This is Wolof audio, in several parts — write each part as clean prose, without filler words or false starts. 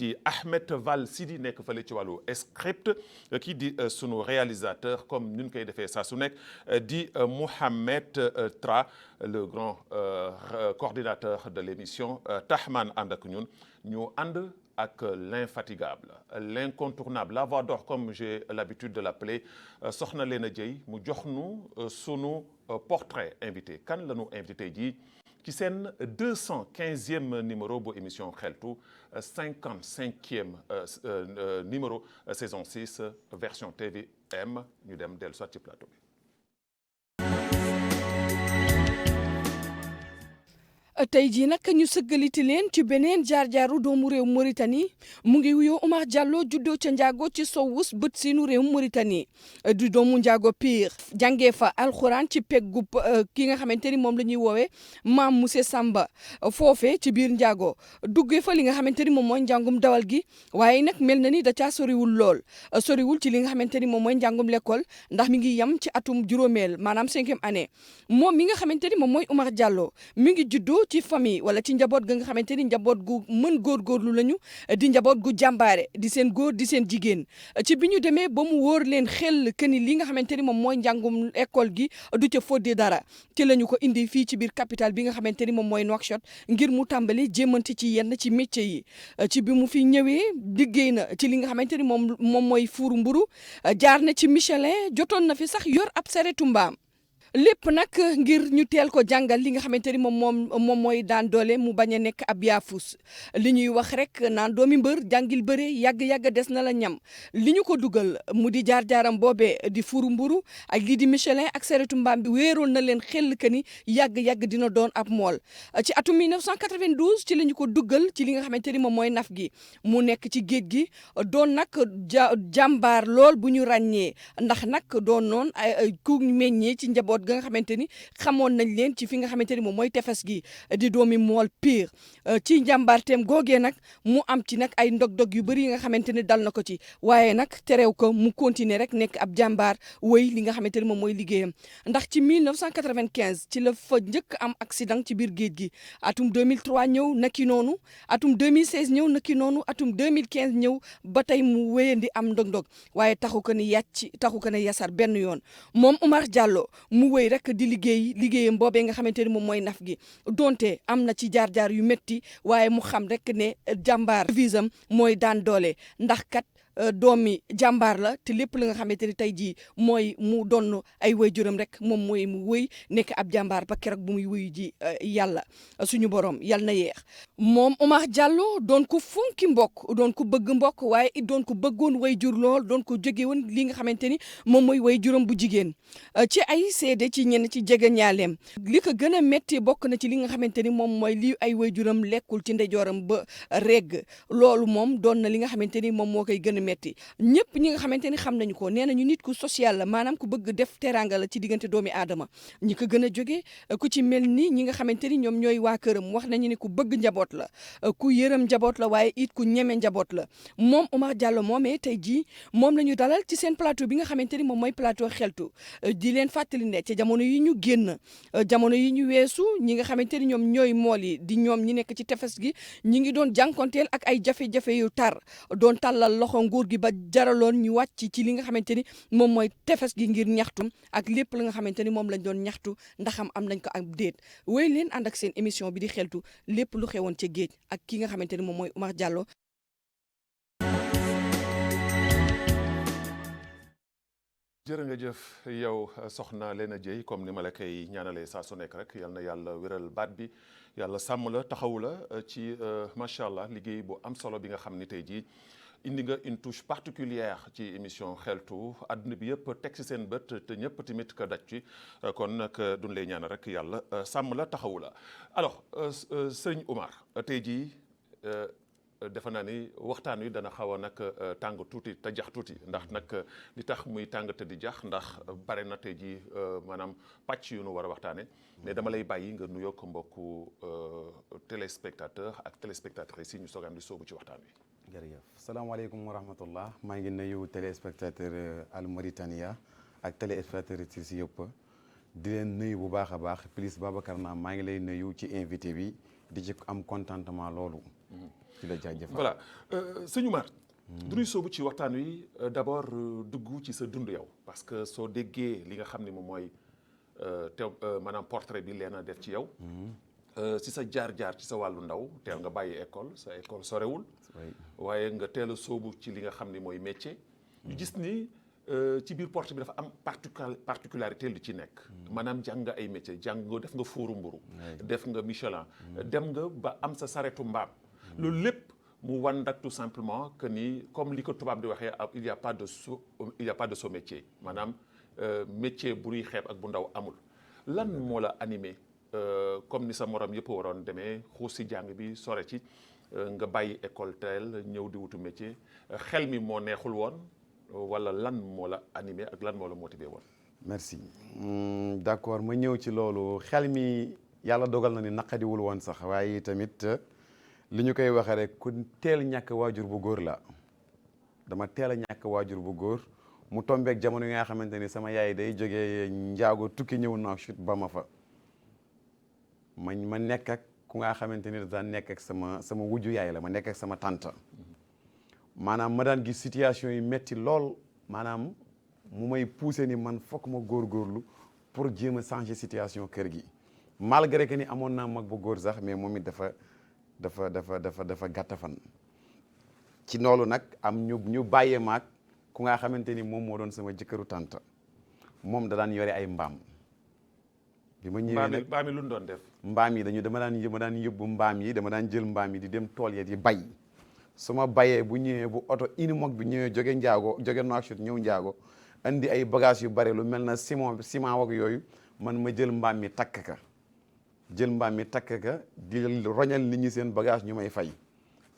di Ahmed Val Sidi nekk fële ci wàllu script kii di sunu réalisateur comme ni ñu koy defee saa su nekk di Mohamed Tra le grand coordinateur de l'émission Tahman ànd ak ñun ñu ànd ak l'infatigable l'incontournable la voix d'or comme j'ai l'habitude de l'appeler Soxna Léna Dieye mu jox nu sunu portrait invité kan la ñu invité ji ci seen 215e numéro bu émission xeltu 55e numéro saison 6 version TVM ñu dem dellu soit ci plateau bi. tey jii nag ñu sëggaliti leen ci beneen jaar-jaaru doomu réew Mauritanie mu ngi wuyoo Oumar Diallo juddoo ca Ndiago ci sowus bët siinu réew Mauritanie du doomu Ndiago Pire jàngee fa alxuraan ci peggu ki nga xamante ni moom la ñuy woowee maam Moussé Samba foofee ci biir Ndiago duggee fa li nga xamante ni moom mooy njàngum dawal gi waaye nag mel na ni da caa soriwul lool soriwul ci li nga xamante ni moom mooy njàngum l'école ndax mi ngi yem ci atum juróomeel maanaam 5e année moom mi nga xamante ni moom mooy Oumar Diallo mi ngi juddoo ci famille wala ci njaboot ga nga xamante ni njaboot gu mën góorgóorlu lañu di njaboot gu jàmbaare di seen góor di seen jigéen ci bi ñu demee ba mu wóor leen xel que ni li nga xamante ni moom mooy njàngum école gi du ca fodde dara ci la ñu ko indi fii ci biir capitale bi nga xamante ni moom mooy Nouakchott ngir mu tàmbali jéemanti ci yenn ci métier yi ci bi mu fi ñëwee liggéey na ci li nga xamante ni moom mooy fuuru mburu jaar na ci Michelin jotoon na fi sax yor ab saretu mbaam lépp nag ngir ñu teel ko jàngal li nga xamante ni moom mooy daan doole mu bañ a nekk ab yaafus li ñuy wax rek naan doomi mbër jàngil bëre yàgg-yàgg des na la ñam li ñu ko dugal mu di jaar-jaaram boobee di furu mburu ak lii di Michelin ak saretu mbaam bi wéeroon na leen xel que ni yàgg-yàgg dina doon ab mool ci atum 1992 ci la ñu ko dugal ci li nga xamante ni moom mooy naf gi mu nekk ci géej gi doon nag jàmbaar lool bu ñu ràññee ndax nag doon noon ku meññee ci njaboot ga nga xamante ni xamoon nañ leen ci fi nga xamante ni moom mooy tefes gi di doomi mool Pire ci njàmbaarteem googee nag mu am ci nag ay ndog-dog yu bëri yi nga xamante ni dal na ko ci waaye nag terew ko mu continuer rek nekk ab jàmbaar wéy li nga xamante ni moom mooy liggéeyam ndax ci 1995 ci la fa njëkk am accident ci biir géej gi atum 2003 ñëw naki noonu atum 2016 ñëw naki noonu atum 2015 ñëw ba tey mu wéyandi am ndog-ndog waaye taxu ko ni yàcc taxu ko ne yasar benn yoon moom Oumar Diallo mu wéy rek di liggéeyam boobee nga xamante ni moom mooy naf gi donte am na ci jaar-jaar yu métti waaye mu xam rek ne jàmbaar visam mooy daan doole ndax kat doomi jàmbaar la te lépp la nga xamante ni tey jii mooy mu doon ay waajuram rek moom mooy mu wëy nekk ab jàmbaar ba keroog bu muy wëyu ji yàlla suñu borom yàlla na yeex moom Oumar Diallo doon ko funki mbokk doon ko bëgg mbokk waaye it doon ko bëggoon waajur lool doon ko jóge woon li nga xamante ni moom mooy waajuram bu jigéen ci ay seede ci ñenn ci jege ñaaleem li ko gën a métti bokk na ci li nga xamante ni moom mooy li ay waajuram lekkul ci ndeyjooram ba regg loolu moom doon na li nga xamante ni moom moo koy gën a metti ñëpp ñi nga xamante ni xam nañu ko nee nañu nit ku social la maanaam ku bëgg def teranga la ci diggante doomi aadama ñi ko gën a jóge ku ci mel ni ñi nga xamante ni ñoom ñooy waa këram wax nañu ni ku bëgg njaboot la ku yërëm njaboot la waaye it ku ñeme njaboot la moom Oumar Diallo moomee tey jii moom la ñu dalal ci seen plateau bi nga xamante ni moom mooy plateau xeltu di leen fàttali ne ci jamono yi ñu génn jamono yi ñu weesu ñi nga xamante ni ñoom ñooy mool yi di ñoom ñi nekk ci tefes gi ñi ngi doon jànkonteel ak ay jafe-jafe yu tar doon tàllal loxo nguur gi ba jaraloon ñu wàcc ci li nga xamante ni moom mooy tefes gi ngir ñaxtu ak lépp la nga xamante ni moom lañ doon ñaxtu ndaxam am nañ ko ak déet wéy leen ànd ak seen émission bi di xeltu lépp lu xewoon ca géej ak ki nga xamante ni moom mooy Oumar Diallo. jërë nga jëf yow Soxna Léna Dieye comme ni ma la koy ñaanalee saa su nekk rek yal na yàlla wéral baat bi yàlla sàmm la taxawu la ci macha allah liggéey bu am solo bi nga xam ni tey jii indi nga une touche particulière ci émission xeltu àdduna bi yëpp teg ci seen bët te ñëpp tamit ka daj ci kon nag duñ lay ñaanal rek yàlla sàmm la taxawu la alors sëñ Oumar tey jii defe naa ni waxtaan wi dana xaw a nag tàng tuuti te jax tuuti ndax nag li tax muy tàng te di jax ndax bare na tey jii maanaam pàcc yu nu war a waxtaane mais dama lay bàyyi nga nuyoo ko mbokku téléspectateur ak téléspectatrices yi ñu soogaan di soobu ci waxtaan wi. jërëjëf salaamaaleykum wa rahmatullah maa ngi nuyu téléspectateur Al Mauritania ak téléspectatrices yëpp di leen nuyu bu baax a baax plus Babacar Naam maa ngi lay nuyu ci invité bi di ci am contentement loolu ci la jaajëfal. voilà sëñ Oumar. du ñuy soobu ci waxtaan wi d'abord dugg ci sa dund yow parce que soo déggee li nga xam ne moom mooy maanaam portrait bi Léna def ci yow. si sa jaar-jaar ci sa wàllu ndaw teel nga bàyyi école sa école sorewul. waaye nga teel a soobu ci li nga xam ne mooy métier. ñu gis ni ci biir portrait bi dafa am particularité lu ci nekk. maanaam jàng nga ay métier jàng nga def nga fuuru mburu def nga Michelin. dem nga ba am sa saretu mbaam. loolu lépp mu wan nag tout simplement que ni comme li ko tubaab di waxee il y a pas de sot métier maanaam métier bu ñuy xeeb ak bu ndaw amul. lan moo la animé comme ni sa morom yëpp waroon demee xuus si jàng bi sore ci nga bàyyi école teel ñëw di wutu métier xel mi moo neexul woon wala lan moo la animé ak lan moo la motivé woon. merci d'accord ma ñëw ci loolu xel mi yàlla dogal na ni naqadiwul woon sax waaye tamit li ñu koy waxee rek ku teel ñàkk waajur bu góor la dama teel a ñàkk waajur bu góor mu tombeek jamono yi nga xamante ni sama yaay day jógee njaago tukki ñëw Nouakchott ba ma fa ma nekk ak ku nga xamante ni daan nekk ak sama wujju yaay la ma nekk ak sama tante maanaam ma daan gis situation yi metti lool maanaam mu may pousser ni man fokk ma góorgóorlu pour jéem a changer situation kër gi malgré que ni amoon naa mag bu góor sax mais moom it dafa gàtt fan ci loolu nag am ñu bàyyee maag ku nga xamante ni moom moo doon sama jëkkëru tante moom da daan yore ay mbaam bi ma ñëwee nag mbaam yi lu ñu doon def mbaam yi dama daan yóbbu mbaam yi dama daan jël mbaam yi di dem tool ya di bay su ma bayee bu ñëwee bu oto Unimog bi ñëwee jóge Nouakchott ñëw njaago andi ay bagages yu bare lu mel na ciment wak yooyu man ma jël mbaam mi takk ka di roñal nit ñi seen bagage ñu may fay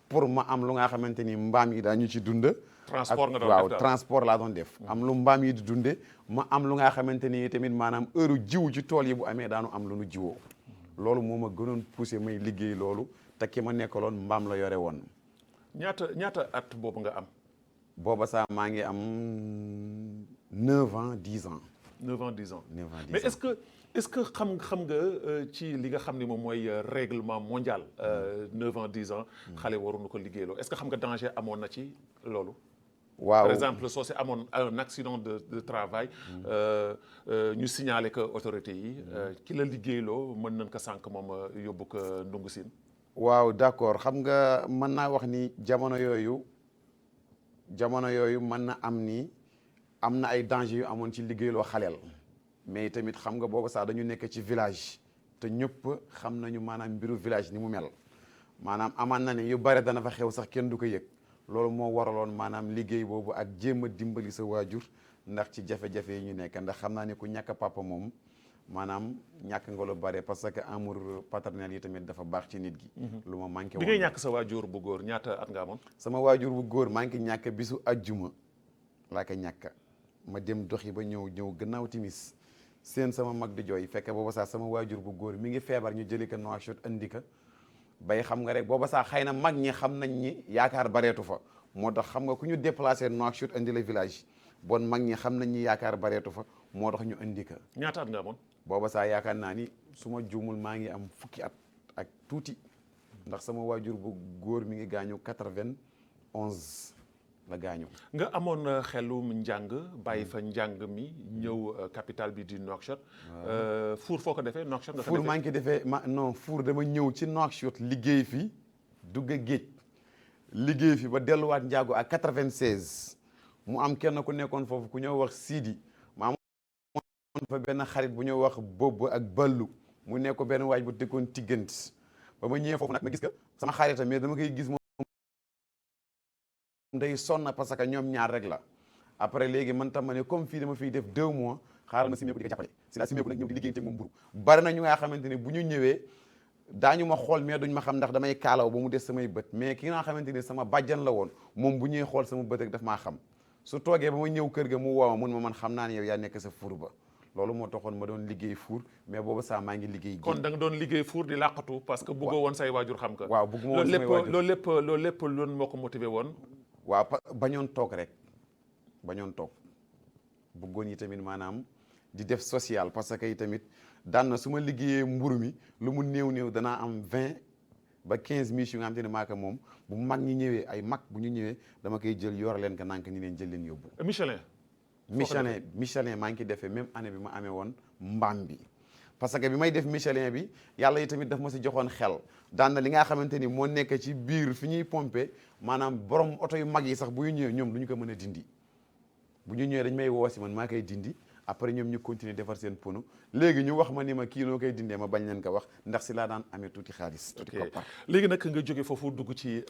pour ma am lu nga xamante ni mbaam yi daañu ci dund transport nga doon waaw def transport laa doon def am lu mbaam yi di dunde ma am lu nga xamante ni tamit maanaam heure jiwu ci tool yi bu amee daanu am lu nu jiwoo loolu moo ma gënoon poussé may liggéey loolu te ki ma nekkaloon mbaam la yore woon ñaata at boobu nga am booba saa maa ngi am 9 ans 10 ans 9 ans 10 ans 9 ans 10 mais ans est-ce que xam nga ci li nga xam ne moom mooy règlement mondial 9 ans 10 ans xale waruñu ko liggéeyloo est-ce que xam nga danger amoon na ci loolu waaw par exemple soo si amoon un accident de travail ñu signalé que autorité yi ki la liggéeyloo mën nañ ko sànq moom yóbbu ko ndungu siin waaw d'accord xam nga mën naa wax ni jamono yooyu mën na am ni am na ay danger yu amoon ci liggéeyloo xaleel mais tamit xam nga booba sax dañu nekk ci village te ñëpp xam nañu maanaam mbiru village ni mu mel maanaam amaan na ne yu bare dana fa xew sax kenn du ko yëg loolu moo waraloon maanaam liggéey boobu ak jéem a dimbali sa waajur ndax ci jafe-jafe yi ñu nekk ndax xam naa ne ku ñàkk papa moom maanaam ñàkk nga lu bare parce que amour paternel yi tamit dafa baax ci nit gi. lu ma manqué woon bi ngay ñàkk sa waajur bu góor ñaata at nga amoon. sama waajur bu góor maa ngi ñàkk bisu ajjuma laa ko ñàkk ma dem doxi ba ñëw gannaaw timis seen sama mag di jooy fekk booba saa sama waajur bu góor mi ngi feebar ñu jëli ko Nouakchott andi ka bay xam nga rek booba saa xëy na mag ñi xam nañ ñi yaakaar bareetu fa moo tax xam nga ku ñu déplacé Nouakchott andi la village bon mag ñi xam nañ ñi yaakaar bareetu fa moo tax ñu andi ka. ñaata at nga amoon. booba saa yaakaar naa ni su ma juumul maa ngi am fukki at ak tuuti ndax sama waajur bu góor mi ngi gaañu 91 la gaañu. nga amoon xelum njàng bàyyi fa njàng mi ñëw capitale bi di Nouakchott. Four foo ko defee Nouakchott nga ko defee. Four maa ngi ko defee non Four dama ñëw ci Nouakchott liggéey fi dugg géej liggéey fi ba delluwaat njaago ak 96 mu am kenn ku nekkoon foofu ku ñëw wax Sidi ma amoon fa benn xarit bu ñëw wax Bob ak Ballu mu nekk ko benn waaj bu tekkoon tiggant ba ma ñëwee foofu nag ma gis que sama xarita mais dama koy gis moom day sonn parce que ñoom ñaar rek la après léegi man tam ma ne comme fii dama fiy def 2 mois xaaral ma simeeku di ko jàppale si la simeeku nag ñëw di liggéey ak moom mburu bari na ñu nga xamante ne bu ñu ñëwee daañu ma xool mais duñ ma xam ndax damay kaalaw ba mu des samay bët mais ki nga xamante ni sama bàjjan la woon moom bu ñuy xool sama bët rek daf maa xam su toogee ba ma ñëw kër ga mu woo ma mun ma man xam naa ne yow yaa nekk sa Four ba loolu moo taxoon ma doon liggéey Four mais boobu saa maa ngi liggéey kon da nga doon liggéey Four di làqatu parce que bëggoo woon say waajur xam ka waaw bëgguma woon samay waajur loolu lépp loolu moo ko motivé woon waaw bañoon toog rek bañoon toog bëggoon yi tamit maanaam di def social parce que yi tamit daan na su ma liggéeyee mburu mi lu mu néew danaa am ba 15 miches yu nga xam te ne maa ko moom bu mag ñi ñëwee ay mag bu ñu ñëwee dama koy jël yor leen ko nànk ni leen jël leen yóbbu. Michelin maa ngi ci defee même année bi ma amee woon mbaam bi parce que bi may def Michelin bi yàlla yi tamit daf ma si joxoon xel daan na li nga xamante ni moo nekk ci biir fi ñuy pomper maanaam borom oto yu mag yi sax bu ñu ñëwee ñoom du ñu ko mën a dindi bu ñu ñëwee dañ may woo si man maa koy dindi après ñoom ñu continuer defar seen pono léegi ñu wax ma ni ma kii noo koy dindee ma bañ leen ko wax ndax si laa daan amee tuuti xaalis. tuuti koppar léegi nag nga jóge foofu dugg ci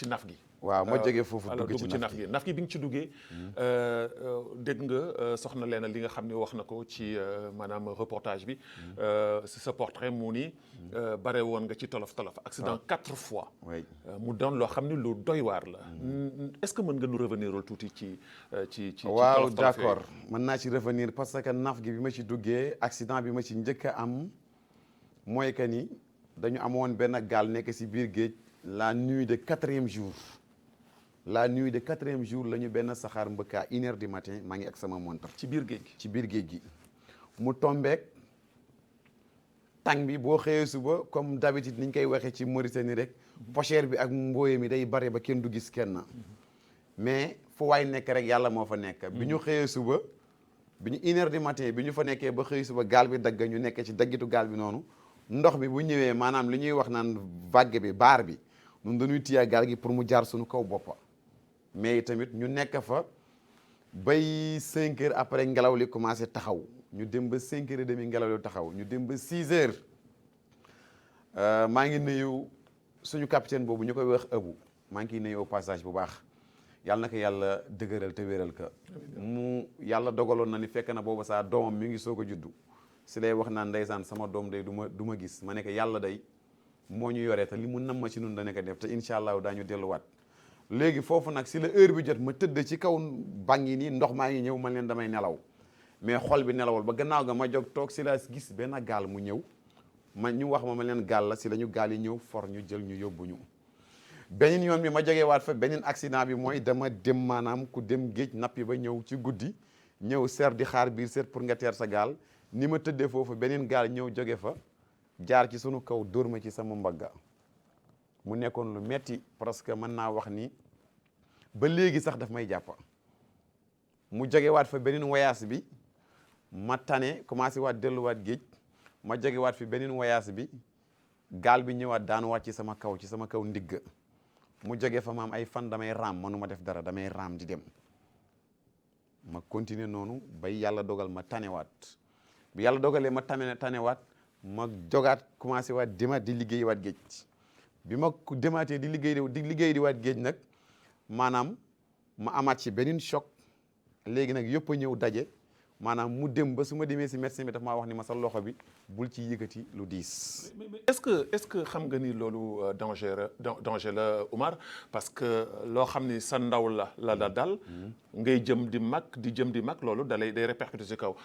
naf gi. waaw ma jógee foofu dugg ci naf gi naf gi bi nga ci duggee dégg nga soxna Léna li nga xam ne wax na ko ci maanaam reportage bi si sa portrait mu ni bare woon nga ci tolof accident 4 fois. mu doon loo xam ne lu doy waar la. est-ce que mën nga nu revenir tuuti ci waaw d'accord mën naa ci revenir parce que naf gi bi ma ci duggee accident bi ma ci njëkk a am mooy que ni dañu amoon benn gaal nekk si biir géej la nuit de 4e jour la ñu benn saxaar mbëkk à 1h du matin maa ngi ak sama montre ci biir géej gi mu tombeek tàng bi boo xëyee suba comme d'habitude ni ñu koy waxee ci Mauritanie rek pochère bi ak mbooye mi day bare ba kenn du gis kenn mais fu waay nekk rek yàlla moo fa nekk bi ñu xëyee suba bi ñu 1h du matin bi ñu fa nekkee ba xëy suba gaal bi dagg ñu nekk ci daggitu gaal bi noonu ndox bi bu ñëwee maanaam li ñuy wax naan vague bi baar bi ñun dañuy téye gaal gi pour mu jaar suñu kaw boppa mais tamit ñu nekk fa bay 5 heures après ngelaw li commencé taxaw ñu dem ba 5 heures et demi ngelaw li taxaw ñu dem ba 6 heures maa ngi nuyu suñu capitaine boobu ñu koy wax Abu maa ngi kiy nuyu au passage bu baax yàlla na ko yàlla dëgëral te wéral ka mu yàlla dogaloon na ni fekk na booba saa doomam mi ngi soog a juddu si lay wax naan ndeysaan sama doom day du ma gis ma ne ko yàlla day moo ñu yoree te li mu nam ma ci nun dana ko def te incha allah daañu delluwaat léegi foofu nag si la heure bi jot ma tëdd ci kaw bang yi nii ndox maa ngi ñëw man leen damay nelaw mais xol bi nelawal ba gannaaw ga ma jóg toog si la gis benn gaal mu ñëw ñu wax ma leen gaal la si la ñu gaal yi ñëw for ñu jël ñu yóbbu ñu beneen yoon bi ma jógee waat fa beneen accident bi mooy dama dem maanaam ku dem géej nappi ba ñëw ci guddi ñëw ser di xaar biir seet pour nga teer sa gaal ni ma tëddee foofu beneen gaal ñëw jóge fa jaar ci sunu kaw dóor ma ci sama mbagga mu nekkoon lu metti parce que mën naa wax ni ba léegi sax daf may jàppa mu jóge waat fa beneen voyage bi ma tane commencé waat delluwaat géej ma jóge waat fi beneen voyage bi gaal bi ñëwaat daan wàcc ci sama kaw ndigg mu jóge fa maam ay fan damay raam manuma def dara damay raam di dem ma continuer noonu bay yàlla dogal ma tanewaat bi yàlla dogalee ma tanewaat ma jogaat commencé waat demaat di liggéey waat géej bi ma demaatee di liggéey di waat géej nag maanaam ma amaat ci beneen choc léegi nag yëpp a ñëw daje maanaam mu dem ba su ma demee si médecin bi daf maa wax ni ma sa loxo bi bul ci yëkkati lu diis. mais est-ce que xam nga ni loolu danger la Oumar parce que loo xam ni sa ndaw la dal. ngay jëm di mag loolu day répercuter ci kaw.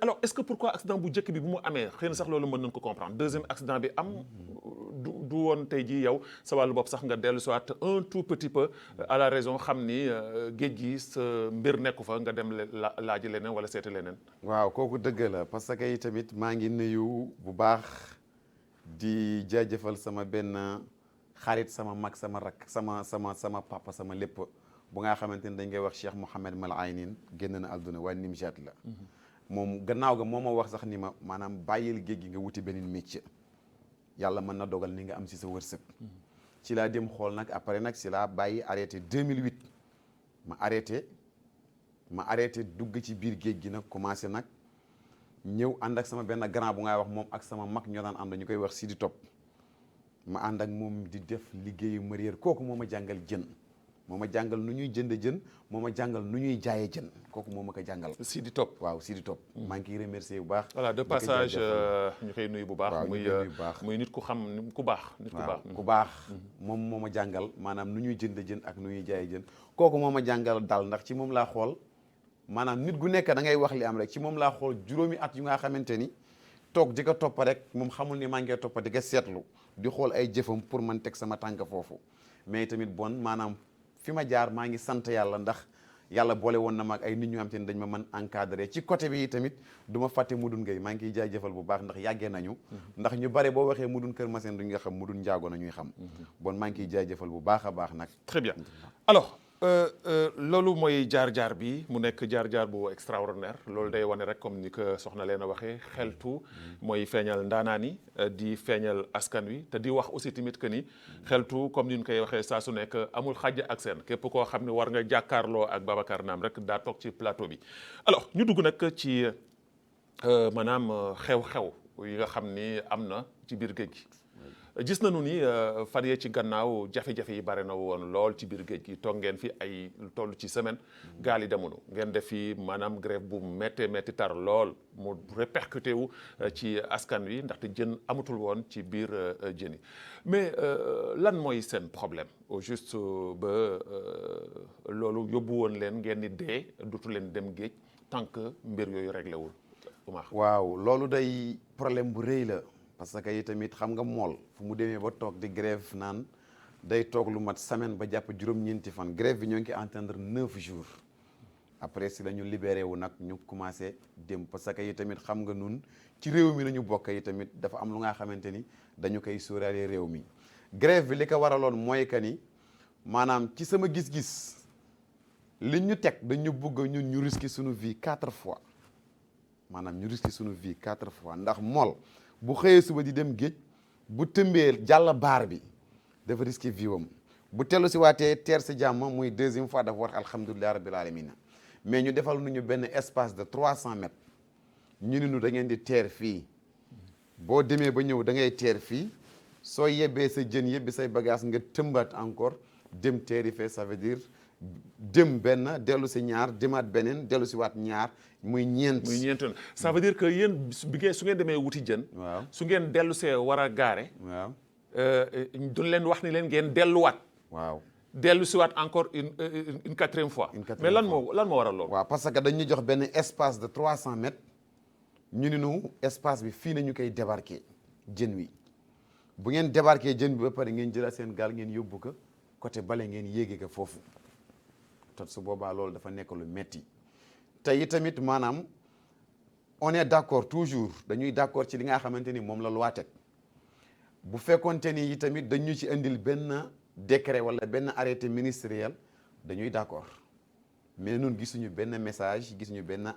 alors est-ce que pourquoi accident bu njëkk bi bu mu amee xëy na sax loolu mën nañu ko comprendre deuxième accident bi am du woon tey jii yow sa wàllu bopp sax nga dellu soit un tout petit peu à la raison xam ni géej gi sa mbir nekku fa nga dem laaji leneen wala seeti leneen. waaw kooku dëgg la parce que tamit maa ngi nuyu bu baax di jaajëfal sama benn xarit sama mag sama rak sama papa sama lépp bu nga xamante ni dañ koy wax Cheikh Mouhamed Mal Aynin génn na àdduna waa Nimjat la moom gannaaw ga moo ma wax sax ni ma maanaam bàyyil géej gi nga wuti beneen métier yàlla mën na dogal ni nga am si sa wërsëg ci laa dem xool nag après nag si laa bàyyi arrêté 2008 ma arrêté dugg ci biir géej gi nag commencé nag ñëw ànd ak sama benn grand bu ngay wax moom ak sama mag ñoo daan ànd ñu koy wax Sidi Top ma ànd ak moom di def liggéeyu mareyeur kooku moo ma jàngal jën moo ma jàngal nu ñuy jënd jën moo ma jàngal nu ñuy jaayee jën kooku moo ma ko jàngal. Sidi Top waaw Sidi Top. maa ngi kiy remercier bu baax. voilà de passage ñu koy nuyu bu baax. muy nit ku xam ku baax. nit ku baax moom moo ma jàngal maanaam nu ñuy jënd jën ak nu ñuy jaayee jën kooku moo ma jàngal dal ndax ci moom laa xool. maanaam nit gu nekk da ngay wax li am rek ci moom laa xool juróomi at yu nga xamante ni toog di ko topp rek moom xamul ni maa ngi koy toppa di ko seetlu di xool ay jëfam pour man teg sama tànk foofu mais tamit bon maanaam fi ma jaar maa ngi sant yàlla ndax yàlla boole woon na ma ak ay nit ñu am te ne dañ ma mën encadré ci côté bi tamit du ma fàtte Mudun Gueye maa ngi kiy jaajëfal bu baax ndax yàggee nañu ndax ñu bare boo waxee Mudun Kër Massène duñ nga xam Mudun Njaago na ñuy xam bon maa ngi kiy jaajëfal bu baax a baax nag. très bien alors loolu mooy jaar-jaar bi mu nekk jaar-jaar bu extraordinaire loolu day wane rek comme ni ko soxna leen a waxee xeltu mooy feeñal ndaanaan yi di feeñal askan wi te di wax aussi tamit que ni xeltu comme ni ñu koy waxee saa su nekk amul xàjj ak seen képp koo xam ne war nga jàkkaarloo ak Babacar Naam rek daa toog ci plateau bi. alors ñu dugg nag ci maanaam xew-xew yi nga xam ni am na ci biir géej gi. gis nañu ni fan yee ci gannaaw jafe-jafe yi bare na woon lool ci biir géej gi toog ngeen fi ay lu toll ci semaine gaal yi demuñu ngeen def fi maanaam grève bu métti tar lool mu répercuté wu ci askan wi ndaxte jën amatul woon ci biir jën yi mais lan mooy seen problème au juste ba loolu yóbbu woon leen ngeen ni dee dutu leen dem géej tant que mbir yooyu réglé wul Oumar. waaw loolu day problème bu rëy la. parce que itamit xam nga mool fu mu demee ba toog di grève naan day toog lu mat semaine ba jàpp juróom-ñeenti fan grève bi ñoo ngi entendre 9 jours après si la ñu libéré wu nag ñu commencé dem parce que itamit xam nga nun ci réew mi la ñu bokk itamit dafa am lu nga xamante ni dañu koy sóoraale réew mi. grève bi li ko waraloon mooy que ni maanaam ci sama gis-gis li ñu teg dañu bëgg ñun ñu risquer suñu vie 4 fois maanaam ñu risquer suñu vie 4 fois ndax mool. bu xëyee suba di dem géej bu tëmbee jàll baar bi dafa risqué viwam bu tellu si waatee teer si jàmm muy deuxième fois dafa war alhamdulilah rabbil alamina mais ñu defal nañu benn espace de 300 mètres ñu ne ñu da ngeen di teer fii boo demee ba ñëw da ngay teer fii soo yebbee sa jën yebbi say bagage nga tëmbaat encore dem teeri fee ça veut dire dem benn dellu si ñaar demaat beneen dellu si waat ñaar muy ñeent. muy ñeent ça veut dire que yéen su ngeen demee wuti jën. waaw su ngeen dellu see war a gaare. waaw duñ leen wax ni leen ngeen delluwaat. waaw dellu si waat encore une quatrième fois. mais lan moo waral loolu. waaw parce que dañu jox benn espace de 300 mètres ñu ni nu espace bi fii nañu koy débarquer jën wi bu ngeen débarquer jën bi ba pare ngeen jëlaat seen gaal ngeen yóbbu ko côté bale ngeen yéege ko foofu te su boobaa loolu dafa nekk lu metti te itamit maanaam on est d'accord toujours dañuy d'accord ci li nga xamante ni moom la loi teg bu fekkonte ni itamit dañu ci indil benn décret wala benn arrêté ministériel dañuy d'accord mais ñun gisuñu benn message gisuñu benn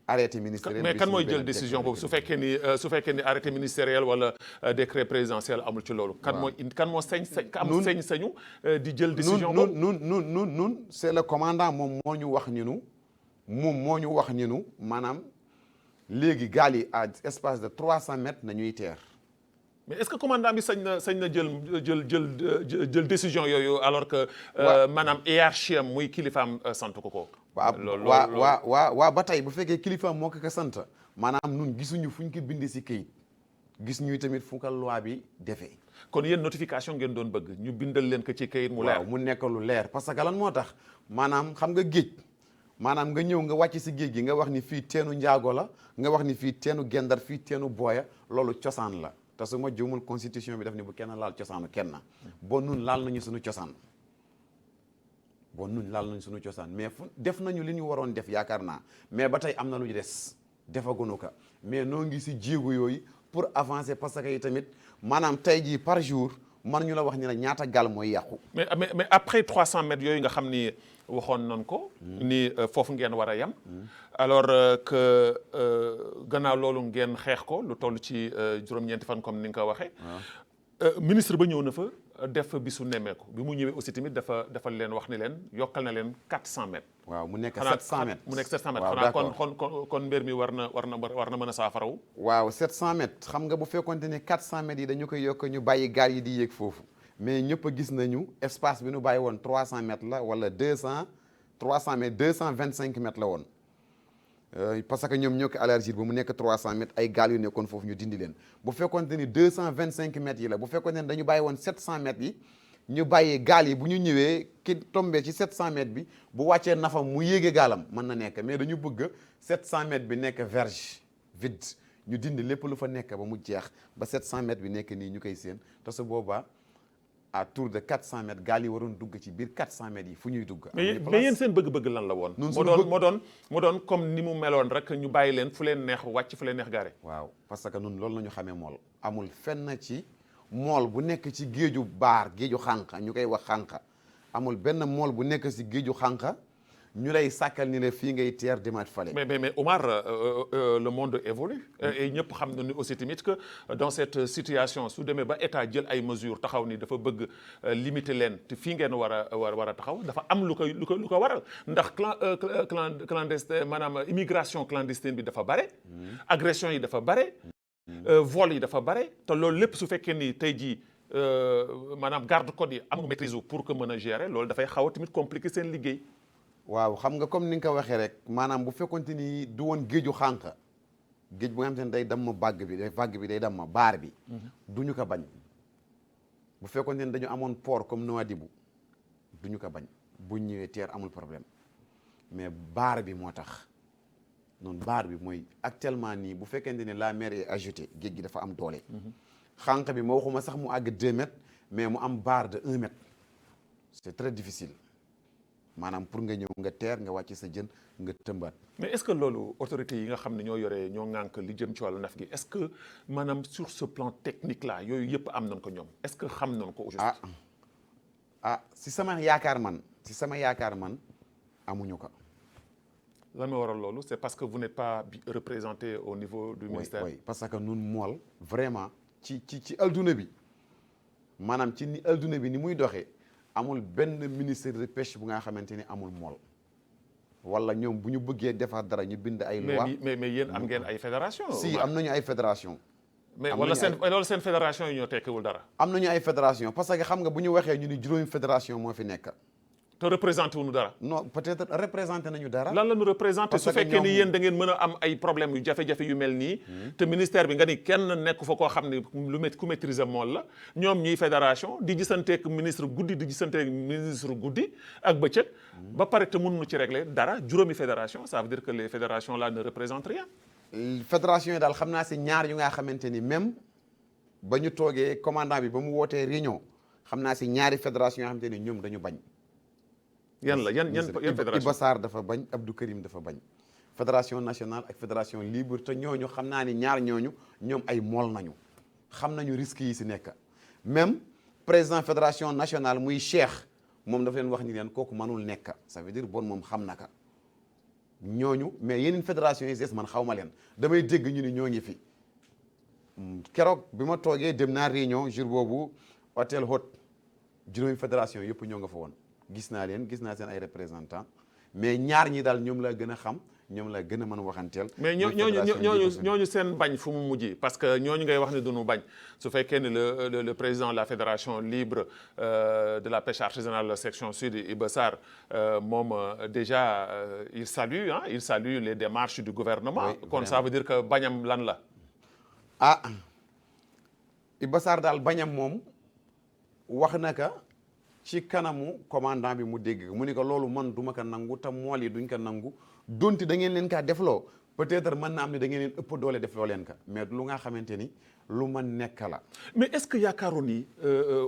arrêté ministériel. mais kan mooy jël décision boobu su fekkee ni arrêté ministériel wala décret présidentiel amul ci loolu. kan moo sañ-sañu di jël décision boobu. nun c'est le commandant moom moo ñu wax ni nu maanaam léegi gaal yi à espace de 300 mètres nañuy teer. mais est-ce que commandant bi sañ na jël décision yooyu alors que. maanaam hiérarchie am muy kilifaam sant ko. waaw ba tey bu fekkee kilifaam moo ko sant maanaam nun gisuñu fu ñu ko bindi si këyit gis ñu tamit fu ko loi bi defee. kon yéen notification ngeen doon bëgg ñu bindal leen ko ci këyit mu leer. waaw mu nekk lu leer parce que lan moo tax maanaam xam nga géej maanaam nga ñëw nga wàcc si géej gi nga wax ni fii teenu njaago la nga wax ni fii teenu gendar fii teenu booya loolu cosaan la. te su ma juumul constitution bi daf ni bu kenn laal cosaanu kenn bon nun laal nañu suñu cosaan mais fu def nañu li ñu waroon def yaakaar naa mais ba tey am na lu ñu des defaguñu ko mais noo ngi si jéego yooyu pour avancer parce que tamit maanaam tey jii par jour man ñu la wax ni la ñaata gaal mooy yàqu. mais après 300 mètres yooyu nga xam ni waxoon nañ ko. ni foofu ngeen war a yem. alors que gannaaw loolu ngeen xeex ko lu toll ci juróom-ñeenti fan comme ni nga ko waxee. ministre ba ñëw na fa def bisu nemmeeku bi mu ñëwee aussi tamit dafa leen wax ni leen yokkal na leen 400 mètres. waaw mu nekk 700 mètres. mu nekk 700 mètres. waaw d'accord xanaa kon mbir mi war na mën a saafarawu. waaw 700 mètres xam nga bu fekkonte ne 400 mètres yi dañu koy yokk ñu bàyyi gaal yi di yéeg foofu mais ñëpp a gis nañu espace bi ñu bàyyi woon 300 mètres la wala 300 mètres 225 mètres la woon. parce que ñoom ñoo ko élargir ba mu nekk 300 mètres ay gaal yu nekkoon foofu ñu dindi leen bu fekkonte ni 225 mètres yi la bu fekkonte ni dañu bàyyi woon 700 mètres yi ñu bàyyi gaal yi bu ñu ñëwee ki tombé ci 700 mètres bi bu wàccee nafam mu yéege gaalam mën na nekk mais dañu bëgg 700 mètres bi nekk verge vide ñu dindi lépp lu fa nekk ba mu jeex ba 700 mètres bi nekk nii ñu koy séen te su boobaa à tour de 400 mètres gaal yi waroon dugg ci biir 400 mètres yi fu ñuy dugg. mais yéen seen bëgg-bëgg lan la woon. moo doon comme ni mu meloon rek ñu bàyyi leen fu leen neex wàcc fu leen neex gaare. waaw parce que nun loolu la ñu xamee mool amul fenn ci mool bu nekk ci géeju baar géeju xànqa ñu koy wax xànqa amul benn mool bu nekk ci géeju xànqa ñu lay sàkkal ni la fii ngay teer demaat fale. mais Omar le monde évolue. et ñëpp xam nañu aussi tamit que dans cette situation su demee ba état jël ay mesures taxaw ni dafa bëgg limiter leen te fii ngeen war a taxaw dafa am lu ko waral ndax clandestin maanaam immigration clandestine bi dafa bare. agression yi dafa bare. vol yi dafa bare te loolu lépp su fekkee ni tey jii maanaam garde côte yi amul maîtrise pour que mën a gérer loolu dafay xaw a tamit compliquer seen liggéey. waaw xam nga comme ni nga ko waxee rek maanaam bu fekkonte ni du woon géeju xànq géej bu nga xam te ne day damm vague bi day damm baar bi duñu ko bañ bu fekkonte ni dañu amoon port comme Nouadhibou duñu ko bañ bu ñëwee teer amul problème mais baar bi moo tax noonu baar bi mooy actuellement nii bu fekkente ne la mer est agitée géej gi dafa am doole xànq bi ma waxuma sax mu àgg 2 mètres mais mu am baar de 1 mètre c'est très difficile maanaam pour nga ñëw nga teer nga wàcc sa jën nga tëmbaat. mais est-ce que loolu autorités yi nga xam ne ñoo ŋànk li jëm ci wàllu naf gi est-ce que maanaam sur ce plan technique là yooyu yëpp am nañ ko ñoom est-ce que xam nañ ko. juste si sama yaakaar man amuñu ko. lan moo waral loolu c'est parce que vous n'êtes pas représenté au niveau du ministère. oui parce que nun mool vraiment ci adduna bi maanaam ci ni adduna bi ni muy doxee. amul benn ministère de pêche bu nga xamante ni amul mool wala ñoom bu ñu bëggee defar dara ñu bind ay loi mais yéen am ngeen ay fédération si am nañu ay fédération mais wala seen fédération yi ñoo tekkiwul dara. am nañu ay fédération parce que xam nga bu ñu waxee ñu ni juróomi fédération moo fi nekk. te représenté wuñu dara. non peut-être représenté nañu dara. lan la ñu représenté su fekkee ni yéen da ngeen mën a am ay problème yu jafe-jafe yu mel nii. te ministère bi nga ni kenn nekk fa koo xam ne ku maîtriser mool la ñoom ñuy fédération di gisanteeg ministre guddi di gisanteeg ministre guddi ak bëccëg. ba pare te mënuñu ci régler dara juróomi fédération ça veut dire que les fédérations là ne représentent rien. fédération yi daal xam naa si ñaar yu nga xamante ni même ba ñu toogee commandant bi ba mu wootee réunion xam naa si ñaari fédération yoo xamante ni ñoom dañu bañ. yan fédération Iba Sarr dafa bañ Abdou Karim dafa bañ fédération nationale ak fédération libre te ñooñu xam naa ni ñaar ñooñu ñoom ay mool nañu xam nañu risques yi si nekk même président fédération nationale muy Cheikh moom dafa leen wax ni leen kooku mënul nekk ça veut dire bon moom xam na ka ñooñu mais yeneen fédération yi des man xaw ma leen damay dégg ñu ni ñoo ngi fi keroog bi ma toogee dem naa réunion jour boobu hôtel Hôte juróomi fédération yëpp ñoo nga fa woon gis naa seen ay représentants mais ñaar ñi daal ñoom laa gën a xam ñoom laa gën a mën a waxanteel. mais ñooñu seen bañ fu mu mujjee parce que ñooñu ngay wax ne duñu bañ su fekkee ne le président de la fédération libre de la pêche artisanale section sud Iba Sarr moom déjà il salue les démarches du gouvernement. Oui, kon ça veut dire que bañam lan la. Iba Sarr daal bañam moom wax na ka ci kanamu commandant bi mu dégg mu ni ko loolu man du ma ko nangu te mool yi duñ ko nangu donte da ngeen leen kaa defloo peut-être mën na am ne da ngeen leen ëpp doole defloo leen ka mais lu nga xamante ni lu ma nekk la. mais est-ce que yaakaaroon ni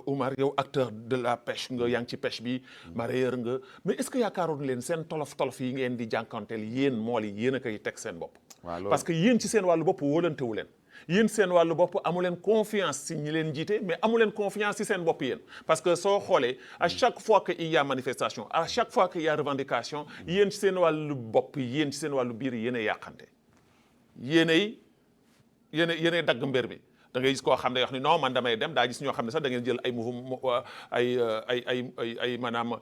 Oumar yow acteur de la pêche nga yaa ngi ci pêche bi mareyeur nga mais est-ce que yaakaaroon leen seen tolof yi ngeen di jànkanteel yéen mool yi yéen a koy teg seen bopp. parce que yéen ci seen wàllu bopp wóolantewu leen. yéen seen wàllu bopp amu leen confiance si ñi leen jiite mais amu leen confiance si seen bopp yéen parce que soo xoolee à chaque fois que il y a manifestation à chaque fois que il y a revendication yéen ci seen wàllu bopp yéen ci seen wàllu biir yéenay yàqante yéenay dagg mbir bi da ngay gis koo xam ne wax ni non man damay dem daa gis ñoo xam ne sax da ngeen jël ay mouvement ay maanaam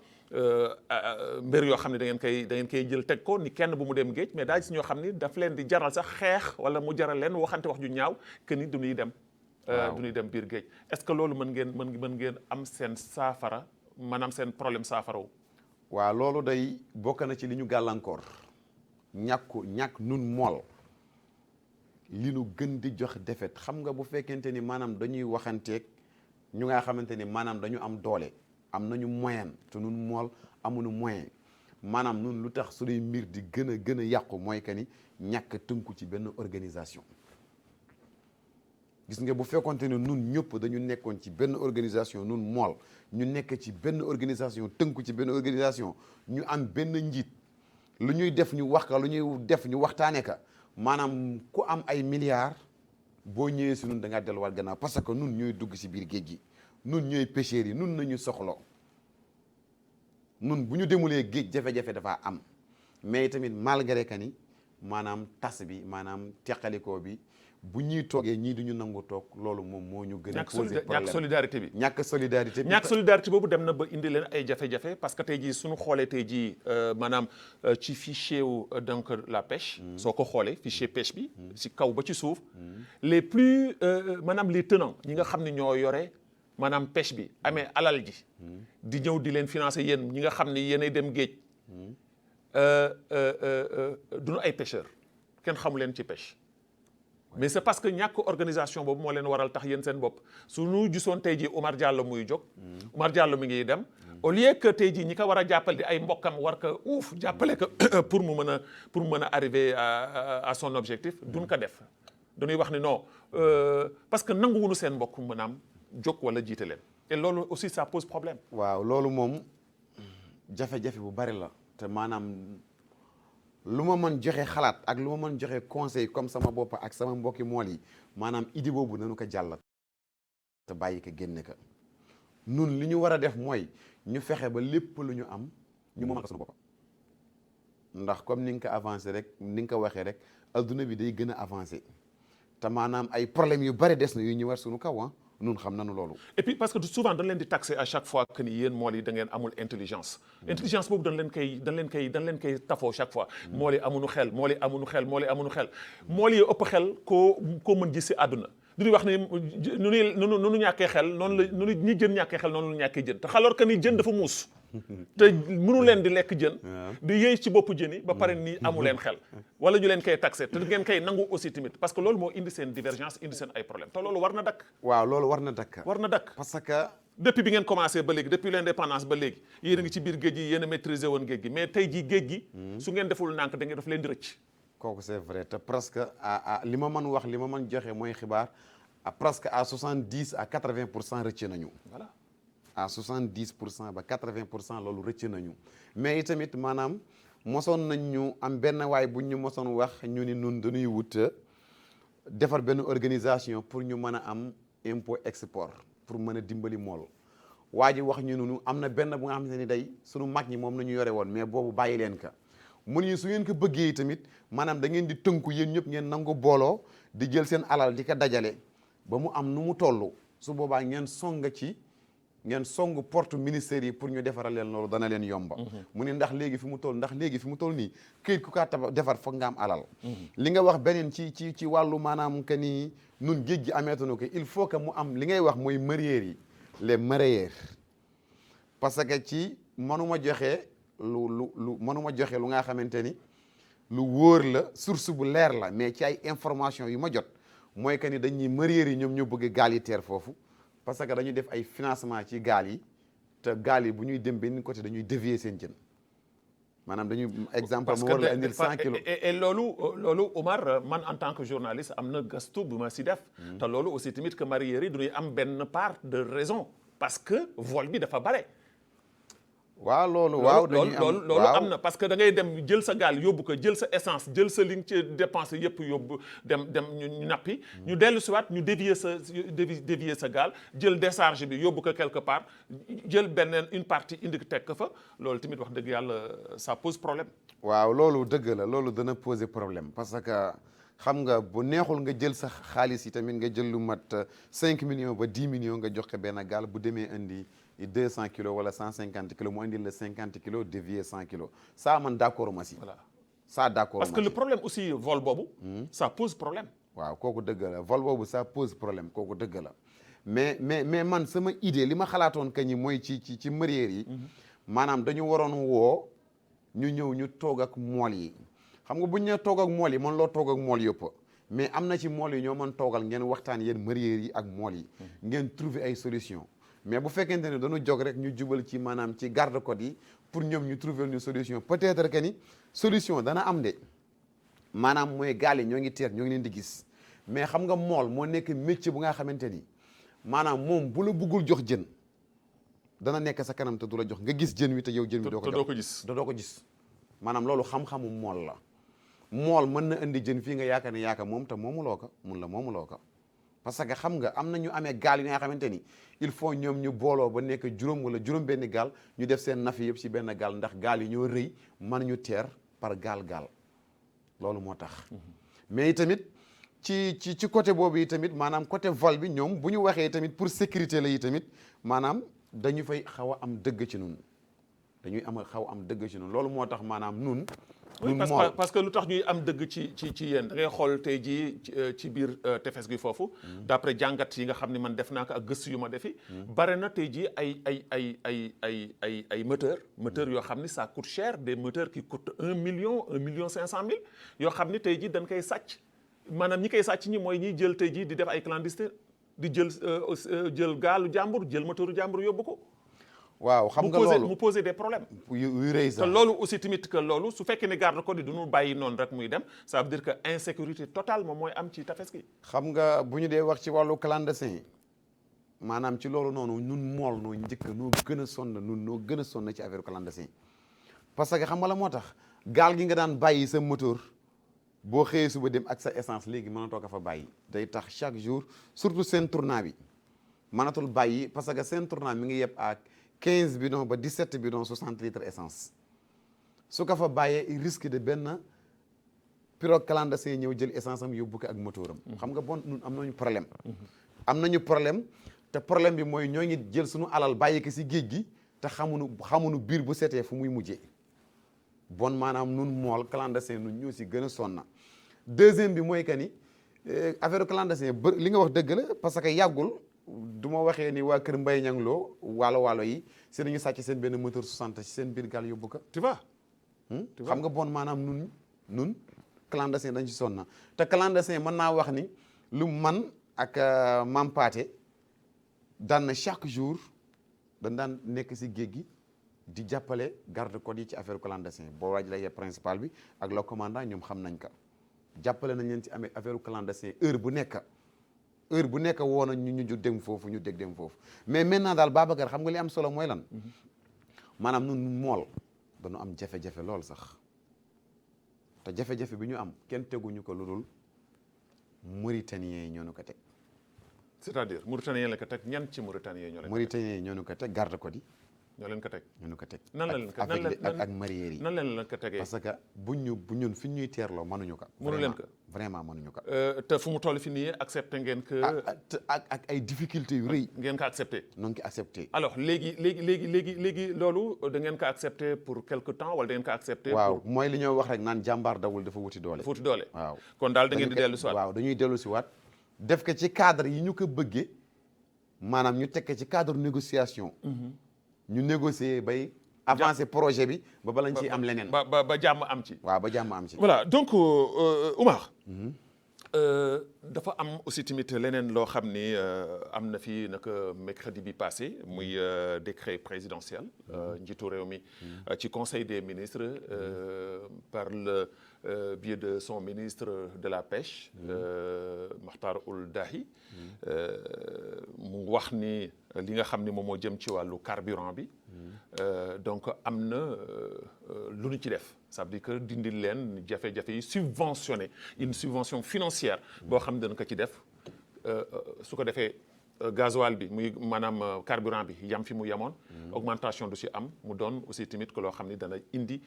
mbir yoo xam ne da ngeen koy jël teg ko ni kenn bu mu dem géej mais daa gis ñoo xam ni daf leen di jaral sax xeex wala mu jaral leen waxante wax ju ñaaw que ni du ñuy dem. du ñuy dem biir géej est-ce que loolu mën ngeen am seen saafara maanaam seen problème saafara wu. waaw loolu day bokk na ci li ñu gàllankoor ñàkk nun mool li nu gën di jox defet xam nga bu fekkente ni maanaam dañuy waxanteeg ñu nga xamante ni maanaam dañu am doole am nañu moyen te nun mool amuñu moyen maanaam nun lu tax suñuy mbir di gën a yàqu mooy que ni ñàkk tënku ci benn organisation gis nga bu fekkonte ne nun ñëpp dañu nekkoon ci benn organisation nun mool ñu nekk ci benn organisation tënku ci benn organisation ñu am benn njiit lu ñuy def ñu wax ka lu ñuy def ñu waxtaane ka maanaam ku am ay milliards boo ñëwee si nun da ngaa delluwaat gannaaw parce que nun ñooy dugg si biir géej gi nun ñooy pêcheurs yi nun nañu soxla nun bu ñu demulee géej jafe-jafe dafa am mais tamit malgré que ni maanaam tas bi maanaam teqalikoo bi bu ñuy toogee ñii duñu nangu toog loolu moom moo ñu gën a posé problème ñàkk solidarité bi ñàkk solidarité boobu dem na ba indi leen ay jafe-jafe parce que tey jii suñu xoolee tey jii maanaam ci fichier wu donc la pêche soo ko xoolee fichier pêche bi ci kaw ba ci suuf les plus maanaam les tenants ñi nga xam ne ñoo yore maanaam pêche bi amee alal ji di ñëw di leen financer yéen ñi nga xam ne yéenay dem géej duñu ay pêcheurs kenn xamu leen ci pêche mais c'est parce que ñàkk organisation boobu moo leen waral tax yéen seen bopp su ñu gisoon tey jii Omar Diallo muy jóg Omar Diallo mi ngi dem au lieu que tey jii ñi ko war a jàppale di ay mbokkam war ko jàppale ko pour mu mën a arriver à son objectif duñ ko def dañuy wax ni non parce que nanguwuñu seen mbokk maanaam jóg wala jiite leen et loolu aussi ça pose problème. waaw loolu moom jafe-jafe bu bari la te maanaam lu ma mën joxe xalaat ak lu ma mën joxe conseil comme sama bopp ak sama mbokki mool yi maanaam idée boobu nañu ko jàllat te bàyyi ko génne ka nun li ñu war a def mooy ñu fexe ba lépp lu ñu am ñu moomal ko suñu bopp ndax comme ni nga ko avancé rek ni nga ko waxee rek adduna bi day gën a avancé te maanaam ay problèmes yu bari des na yu ñu war suñu kaw nun xam nañu loolu. et puis parce que souvent dañ leen di taxer à chaque fois que ni yéen mool yi da ngeen amul intelligence. intelligence boobu dañ leen koy tafoo chaque fois. mool yi amuñu xel mool yi amuñu xel mool yi amuñu xel. mool yi ëpp xel koo mën gis si àdduna. du ñuy wax ni nu ñàkkee xel noonu la nu ñi jën ñàkkee xel noonu la ñàkkee jën te xaloor que ni jën dafa muus. te mënu leen di lekk jën. di yëy ci boppu jën yi ba pare ni amu leen xel. wala ñu leen koy taxé te ngeen koy nangu aussi tamit parce que loolu moo indi seen divergence indi seen ay problème te loolu war na dakk. waaw loolu war na dakk. war na dakk parce que. depuis bi ngeen commencé ba léegi depuis l'indépendance ba léegi yéen a ngi ci biir géej gi yéen a maîtriser woon géej gi mais tey jii géej gi. su ngeen deful nànk da ngeen daf leen di rëcc. kooku c'est vrai te presque li ma mën wax li ma mën joxe mooy xibaar presque à 70 à 80% rëcc nañu. voilà. à 70% ba 80% loolu rëcc nañu mais itamit maanaam mosoon nañ ñu am benn waay bu ñu mosoon wax ñu ni nun dañuy wut defar benn organisation pour ñu mën a am impôt export pour mën a dimbali mool waa ji wax ñu nunu am na benn bu nga xamante ni day sunu mag ñi moom la ñu yore woon mais boobu bàyyi leen ka mun ñu su ngeen ko bëggee tamit maanaam da ngeen di tënku yéen ñëpp ngeen nangu booloo di jël seen alal di ko dajale ba mu am nu mu toll su boobaa ngeen song porte ministère yi pour ñu defaral leen loolu dana leen yomba mu ne ndax léegi fi mu toll nii këyit ku kaa defar foog nga am alal li nga wax beneen ci wàllu maanaam que ni nun géej gi ameetunu ko il faut que mu am li ngay wax mooy mareyeurs yi les mareyeurs parce que ci mënuma joxe mënuma joxe lu nga xamante ni lu wóor la source bu leer la mais ci ay information yu ma jot mooy que ni dañuy mareyeurs yi ñoom ñoo bëgg gaal yi teer foofu parce que dañuy def ay financement ci gaal yi te gaal yi bu ñuy dem benn côté dañuy dévier seen jën maanaam dañuy exemple mu war la indil 100 kilos et loolu Omar man en tant que journaliste am na gëstu bu ma si def te loolu aussi tamit que mareyeurs yi dañuy am benn part de raison parce que vol bi dafa bare. waaw loolu am na parce que da ngay dem jël sa gaal yóbbu ko jël sa essence jël sa li nga ci dépensé yëpp yóbbu dem ñu nappi ñu dellu si waat ñu dévier sa gaal jël décharge bi yóbbu ko quelque part jël une partie indi ko teg ko fa loolu tamit wax dëgg yàlla ça pose problème. waaw loolu dëgg la loolu dana poser problème parce que xam nga bu neexul nga jël sa xaalis yi tamit nga jël lu mat 5 millions ba 10 millions nga jox ko benn gaal bu demee indi 200 kilos wala 150 kilos mu indil la 50 kilos dévier 100 kilos ça man d'accord ma si. voilà ça d'accord parce que le problème aussi vol boobu. ça pose problème. waaw kooku dëgg la vol boobu ça pose problème kooku dëgg la mais man sama idée li ma xalaatoon que ñi mooy ci mareyeurs yi. maanaam dañu waroon woo ñu ñëw ñu toog ak mool yi. xam nga bu ñu nee toog ak mool yi man loo toog ak mool yëpp mais am na ci mool yi ñoo mën toogal ngeen waxtaan yéen mareyeurs yi ak mool yi. ngeen trouver ay solution mais bu fekkente ne dañu jóg rek ñu jubal ci maanaam ci garde-côte yi pour ñoom ñu trouver une solution peut-être que ni solution dana am de maanaam mooy gaal yi ñoo ngi teer ñoo ngi leen di gis mais xam nga mool moo nekk métier bu nga xamante ni maanaam moom bu la buggul jox jën dana nekk sa kanam te du la jox nga gis jën wi te yow jën wi doo ko gis doo ko gis maanaam loolu xam-xamu mool la mool mën na indi jën fii nga yaakaar ne yaaka moom te moomuloo ko mun la moomuloo ko parce que xam nga am na ñu amee gaal yi nga xamante ni il faut ñoom ñu booloo ba nekk juróom wala juróom benn gaal ñu def seen nafi yëpp ci benn gaal ndax gaal yi ñoo rëy mën ñu teer par gaal loolu moo tax mais tamit ci côté boobu yi tamit maanaam côté vol bi ñoom bu ñu waxee tamit pour sécurité la yi tamit maanaam dañu fay xaw a am dëgg ci nun loolu moo tax maanaam nun oui parce que lu tax ñuy am dëgg ci yéen da ngay xool tey jii ci biir tefes gi foofu d'après jàngat yi nga xam ne man def naa ko ak gëstu yu ma defi bare na tey jii ay moteur yoo xam ni ça coûte cher des moteurs qui coûtent 1 million 500 000 yoo xam ni tey jii dañ koy sàcc maanaam ñi koy sàcc ñi mooy ñiy jël tey jii di def ay clandestin di jël gaalu jàmbur jël moteuru jàmbur yóbbu ko waaw xam nga loolu mu poser des problèmes yu rëy sax te loolu aussi tamit que loolu su fekkee ne garde côte yi du ñu bàyyi noonu rek muy dem ça veut dire que insécurité totale moom mooy am ci tefes gi xam nga bu ñu dee wax ci wàllu clandestin maanaam ci loolu noonu ñun mool noo njëkk noo gën a sonn noo gën a sonn ci affaire clandestin parce que xam nga la moo tax gaal gi nga daan bàyyi sa moteur boo xëyee suba dem ak sa essence léegi mënatoo ko fa bàyyi day tax chaque jour surtout seen tournant bi mënatul bàyyi parce que seen tournant mi ngi yeb ak 15 bidons ba 17 bidons 60 litres essence su ko fa bàyyee il risque de benn pirogue clandestin ñëw jël essence am yóbbu ko ak moteur am xam nga bon ñun am nañu problème te problème bi mooy ñoo ngi jël suñu alal bàyyi ko si géej gi te xamuñu biir bu setee fu muy mujjee bon maanaam nun mool clandestin nun ñoo si gën a sonna deuxième bi mooy que ni affaire clandestin li nga wax dëgg la parce que yàggul du ma waxee ni waa kër Mbaye Niang Lo waalo yi si nañu sàcc seen benn moteur 60 ci seen biir gaal yóbbu ko tu vois xam nga bon maanaam nun clandestin dañ ci sonna te clandestin mën naa wax ni lu man ak Mam Paate daan na chaque jour dañ daan nekk si géej gi di jàppale garde côte yi ci affaire clandestin boo waaj la yeb principal bi ak le commandant ñoom xam nañ ko jàppale nañ leen ci amee affaire clandestin heure bu nekk woo na ñu dem foofu ñu dégg dem foofu mais maintenant daal Babacar xam nga li am solo mooy lan maanaam nun mool dañu am jafe-jafe lool sax te jafe-jafe bi ñu am kenn teguñu ko lu dul Mauritaniens yi ñoo ñu ko teg. c'est-à-dire Mauritaniens la ko teg ñan ci Mauritaniens ñoo leen ko teg. Mauritaniens yi ñoo ñu ko teg garde côte yi. ñoo leen ko teg. ñoo ñu ko teg nan la leen ko ak mareyeurs yi. nan leen ko tegee parce que bu ñun fi ñuy teerloo mënuñu ko. mënu leen ko vraiment mënuñu ko. te fu mu toll fi nii accepté ngeen que. ak ay difficultés yu rëy. ngeen ko accepté. noo ngi ko accepté. alors léegi loolu da ngeen ko accepté pour quelque temps wala da ngeen ko accepté. waaw mooy li ñoo wax rek naan jàmbaar dawul dafa wuti doole. waaw kon daal da ngeen di dellu si waat. waaw dañuy dellu si waat def ko ci cadre yi ñu ko bëggee maanaam ñu teg ko ci cadre négociation. ñu négocier bay avancer projet bi ba balañ ci am leneen. ba jàmm am ci. waaw ba jàmm am ci. voilà donc Oumar. dafa am aussi tamit leneen loo xam ni am na fi naka mercredi bi passé muy décret présidentiel njiitu réew mi ci conseil des ministres par le biais de son ministre de la pêche Makhtar Ould Dahi mu wax ni li nga xam ni moom moo jëm ci wàllu carburant bi donc am na lu ñu ci def ça veut dire que dindi leen jafe-jafe yi subventionné une subvention financière boo xam ne dana ko ci def su ko defee gasoil bi muy maanaam carburant bi yam fi mu yamoon augmentation du si am mu doon aussi tamit que loo xam ne dana indi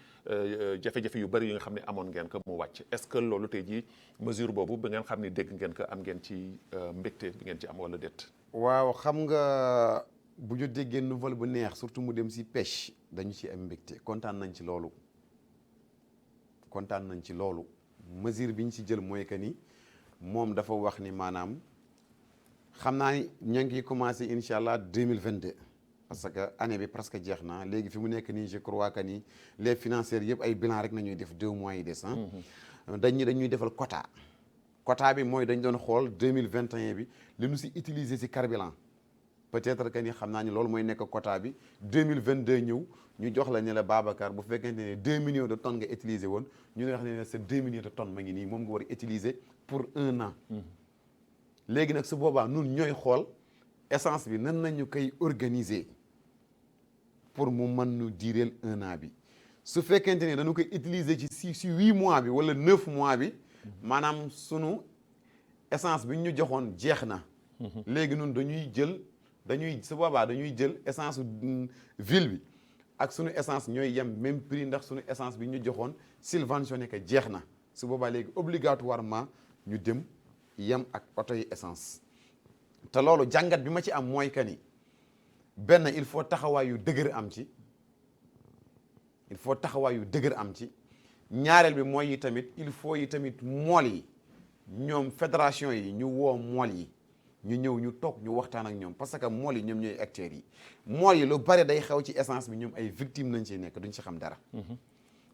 jafe-jafe yu bëri yi nga xam ne amoon ngeen ko mu wàcc est-ce que loolu tey jii mesure boobu ba ngeen xam ne dégg ngeen ko am ngeen ci mbégte bi ngeen ci am wala déet. waaw xam nga bu ñu déggee nouvelle bu neex surtout mu dem si pêche dañu ci am mbégte kontaan nañ ci loolu mesure bi ñu si jël mooy que ni moom dafa wax ni maanaam xam naa ni ñoo ngi commencé incha allah 2022 parce que année bi presque jeex na léegi fi mu nekk nii je crois que ni les financiers yëpp ay bilan rek nañuy def 2 mois yi des dañuy defal quota bi mooy dañ doon xool 2021 bi li ñu si utiliser si carburant peut-être que ni xam naa ni loolu mooy nekk quota bi 2022 ñëw ñu jox la ne la Babacar bu fekkente ne 2 millions de tonnes nga utiliser woon ñu ne wax ne c'est 2 millions de tonnes ma ngi nii moom nga war a utiliser pour 1 an léegi nag su boobaa nun ñooy xool essence bi nan nañu koy organiser pour mu mën nu diireel 1 an bi su fekkente ni dañu koy utiliser ci si 8 mois bi wala 9 mois bi maanaam sunu essence bi ñu joxoon jeex na léegi nun dañuy su boobaa dañuy jël essence ville bi ak sunu essence ñooy yem même prix ndax sunu essence bi ñu joxoon subventionné que jeex na su boobaa léegi obligatoirement ñu dem yem ak oto yi essence te loolu jàngat bi ma ci am mooy que ni benn il faut taxawaay yu dëgër am ci ñaareel bi mooy yi tamit il faut yi tamit mool yi ñoom fédération yi ñu woo mool yi ñu ñëw ñu toog ñu waxtaan ak ñoom parce que mool yi ñoom ñooy acteurs yi mool yi lu bari day xew ci essence bi ñoom ay victimes nañ ciy nekk duñ ci xam dara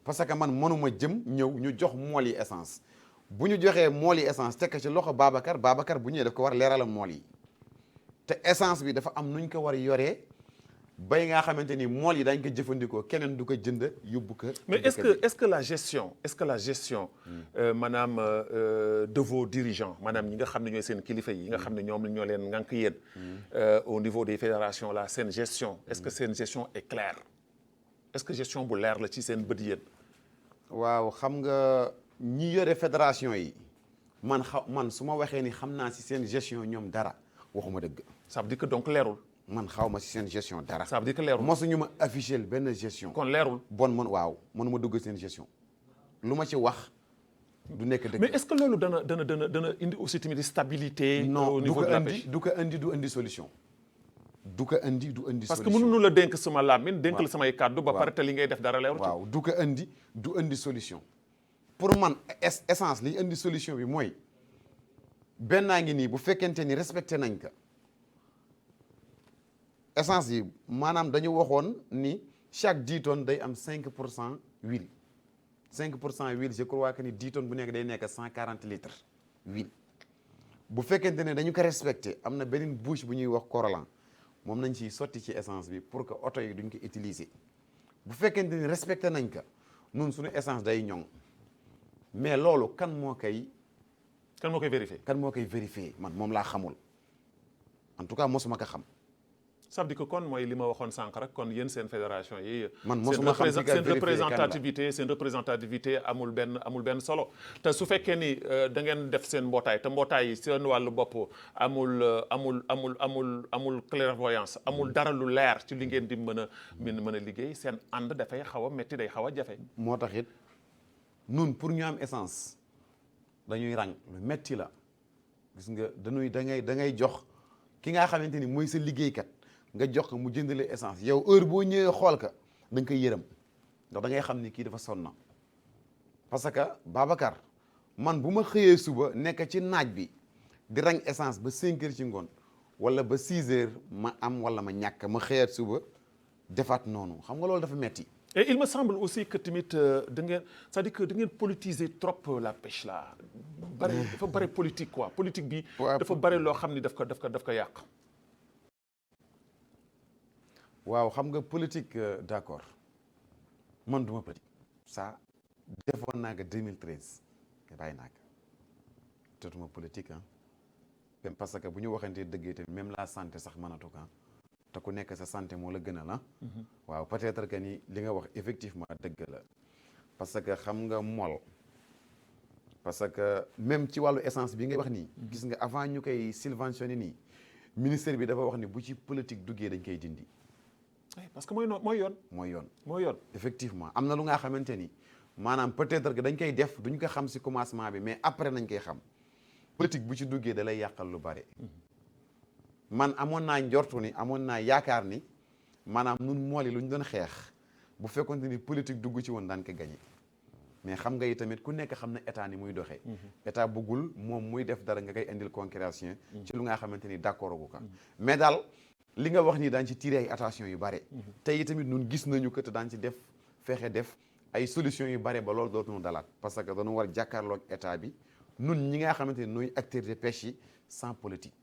parce que man mënuma ñëw ñu jox mool yi essence bu ñu joxee mool yi essence tekk ci loxo Babacar bu ñëwee daf ko war leeralal mool yi te essence bi dafa am nuñ ko war a yoree bay nga xamante ni mool yi dañ ko jëfandikoo keneen du ko jënd yóbbu ko. mais est-ce que la gestion maanaam de vos dirigeants maanaam ñi nga xam ne ñooy seen kilifa yi nga xam ne ñoom ñoo leen ngànk yéen au niveau des fédérations là seen gestion est-ce que seen gestion est claire est-ce que gestion bu leer la ci seen bët yéen. waaw xam nga ñi yore fédération yi man su ma waxee ni xam naa si seen gestion ñoom dara waxuma dëgg. ça veut dire que donc leerul. man xaw ma si seen gestion dara. ça veut dire que leerul mosuñu ma affiché benn gestion. kon leerul. waaw mënuma dugg seen gestion lu ma ci wax du nekk dëgg. mais est-ce que loolu dana indi aussi tamit stabilité. au niveau de la pêche du ko indi solution. du ko indi solution parce que mënuñu la dénk sama làmmiñ dénk la samay kàddu. ba pare te li ngay def dara leerul. waaw du indi solution. pour man essence li indi solution bi mooy bennaa ngi nii bu fekkente ni respecté nañ ko. essence yi maanaam dañu waxoon ni chaque 10 tonnes day am 5% huile 5% huile je crois que ni 10 tonnes bu nekk day nekk 140 litres huile bu fekkente ne dañu ko respecté am na beneen bouche bu ñuy wax Corolan moom nañ ciy sotti ci essence bi pour que oto yi duñ ko utiliser bu fekkente ni respecté nañ ko nun suñu essence day ñoŋ mais loolu kan moo koy vérifier man moom laa xamul en tout cas mosuma ko xam. ça veut dire que kon mooy li ma waxoon sànq rek kon yéen seen fédération yi. man mosuma xam si seen représentativité amul benn solo te su fekkee ni da ngeen def seen mbootaay te mbootaay yi seen wàllu bopp amul clairvoyance amul dara lu leer ci li ngeen di mën a liggéey seen ànd dafay xaw a métti day xaw a jafe. moo tax it nun pour ñu am essence dañuy rang lu métti la gis nga da ngay jox ki nga xamante ni mooy sa liggéeykat. nga jox ko mu jëndale essence yow heure boo ñëwee xool ka da nga koy yërëm ndax da ngay xam ni kii dafa sonna parce que Babacar man bu ma xëyee suba nekk ci naaj bi di rang essence ba 5 heures ci ngoon wala ba 6 heures ma am wala ma ñàkk ma xëyaat suba defaat noonu xam nga loolu dafa metti et il me semble aussi que tamit da ngeen c'est-à-dire que da ngeen politiser trop la pêche là dafa bari politique quoi politique bi dafa bari loo xam ni daf ko yàq. waaw xam nga politique d'accord man duma politique ça defoon naa ko 2013 te bàyyi naa ko jotuma politique même parce que bu ñu waxantee dëggee tamit même la santé sax mënatu ko te ku nekk sa santé moo la gënal la waaw peut-être que ni li nga wax effectivement dëgg la parce que xam nga mool parce que même ci wàllu essence bi nga wax nii gis nga avant ñu koy subventionné nii ministère bi dafa wax ni bu ci politique duggee dañ koy dindi. parce que mooy yoon effectivement am na lu nga xamante ni maanaam peut-être que dañ koy def duñ ko xam ci commencement bi mais après nañ koy xam politique bu ci duggee da lay yàqal lu bari man amoon naa njortu ni amoon naa yaakaar ni maanaam nun mool yi lu ñu doon xeex bu fekkonte ni politique dugg ci woon daan ko gagné mais xam nga yi tamit ku nekk xam na état ni muy doxee état bëggul moom muy def dara nga koy indil concrétion ci lu nga xamante ni d'accord gu ko mais daal li nga wax nii daan ci tiré ay attention yu bare tey tamit ñun gis nañu que te daan ci fexe def ay solutions yu bare ba loolu dootuñu dalaat parce que dañu war jàkkaarloog état bi nun ñi nga xamante ni nooy acteurs de pêche yi sans politique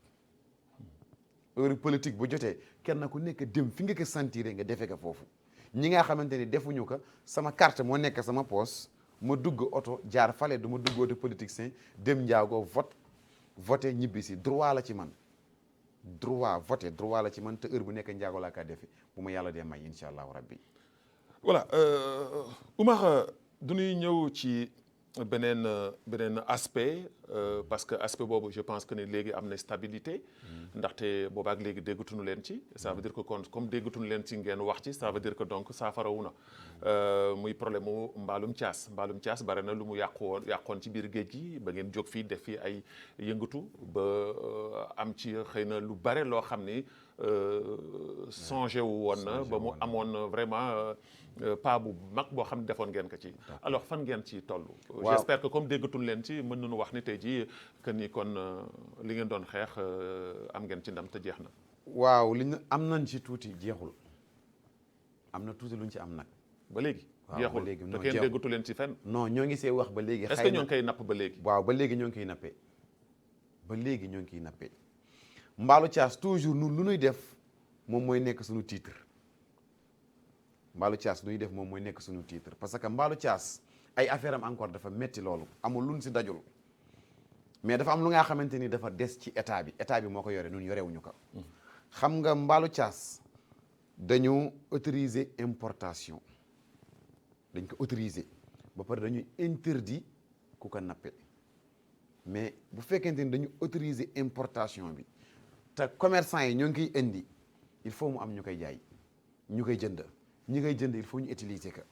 heure politique bu jotee kenn ku nekk dem fi nga ko sentir nga defee ko foofu ñi nga xamante ni defuñu ko sama carte moo nekk sama poche ma dugg oto jaar fale du ma duggoote politique sain dem njaago vote voté ñibbi si droit la ci man droit voté droit la ci man te heure bu nekk njaago laa kaa defe bu ma yàlla dee may incha allahu rabbi. voilà Oumar du ñuy ñëw ci beneen aspect parce que aspect boobu je pense que ni léegi am na stabilité ndaxte boobaak léegi déggatuñu leen ci ça veut dire que kon comme déggatuñu leen ci ngeen wax ci ça veut dire que donc saafarawu na muy problème mu mbaalum caas bare na lu mu yàqoon ci biir géej gi ba ngeen jóg fii def fii ay yëngatu ba am ci xëy na lu bare loo xam ni songé wu woon na ba mu amoon vraiment pas bu mag boo xam ne defoon ngeen ko ci. alors fan ngeen ci toll. waaw j'espère que comme déggatul leen ci mën nañu wax ni tey jii que ni kon li ngeen doon xeex am ngeen ci ndam te jeex na. waaw li ñu am nañ ci tuuti jeexul am na tuuti luñ ci am nag. ba léegi. waaw ba léegi jeexul te kenn déggatu leen ci fenn. non ñoo ngi see wax ba léegi. est-ce que ñoo ngi koy napp ba léegi. waaw ba léegi ñoo ngi koy nappee ba léegi ñoo ngi koy nappee mbaalu caas toujours nun lu ñuy def moom mooy nekk suñu titre. mbaalu caas luy def moom mooy nekk suñu titre parce que mbaalu caas ay affaire am encore dafa metti loolu amul luñ si dajul mais dafa am lu nga xamante ni dafa des ci état bi moo ko yore ñun yorewuñu ko. xam nga mbaalu caas dañu autoriser importation dañ ko autoriser ba pare dañuy interdit ku ko nappe mais bu fekkente ni dañu autoriser importation bi te commerçant yi ñoo ngi koy indi il faut mu am ñu koy jaay ñu koy jënd. ñi ngay jënd il faut ñu utiliser ka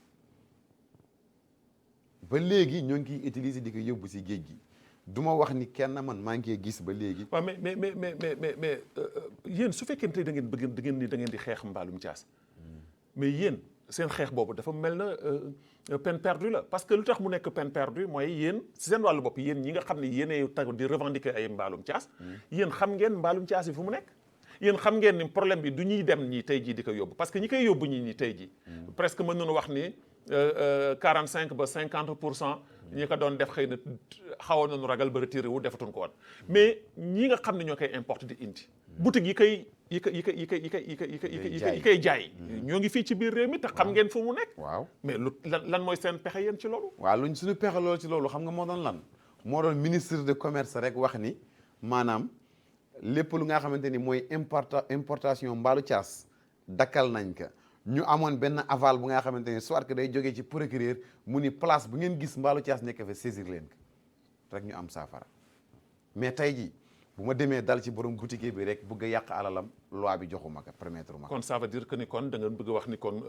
ba léegi ñoo ngi koy utiliser di ko yóbbu si géej gi du ma wax ni kenn man maa ngi koy gis ba léegi. waaw mais yéen su fekkente da ngeen bëgg da ngeen di xeex mbaalum caas mais yéen seen xeex boobu dafa mel na peine perdue la parce que lu tax mu nekk peine perdue mooy yéen si seen wàllu bopp yéen ñi nga xam ne yéenay tagu di revendiquer ay mbaalum caas yéen xam ngeen mbaalum caas yi fu mu nekk. yéen xam ngeen ni problème bi du ñuy dem ñi tey jii di ko yóbbu parce que ñi koy yóbbu ñi tey jii presque mën nañu wax ni 45 ba 50% ñi ko doon def xëy na xawoon nañu ragal ba retiré wu defatuñ ko woon mais ñi nga xam ne ñoo koy importe di indi boutique yi koy jaay ñoo ngi fii ci biir réew mi te xam ngeen fu mu nekk waaw mais lu lan mooy seen pexe yéen ci loolu waaw luñ suñu pexe loolu ci loolu xam nga moo doon lan moo doon ministre de commerce rek wax ni maanaam lépp lu nga xamante ni mooy importation mbaalu caas dakkal nañ ko ñu amoon benn aval bu nga xamante ni soit que day jógee ci procureur mu ni place bu ngeen gis mbaalu caas nekk fa saisir leen ko rek ñu am saafara mais tey ji bu ma demee dal ci borom boutique bi rek bëgg a yàq alalam loi bi joxuma ko permettre ma kon ça veut dire que ni kon da nga bëgg a wax ni kon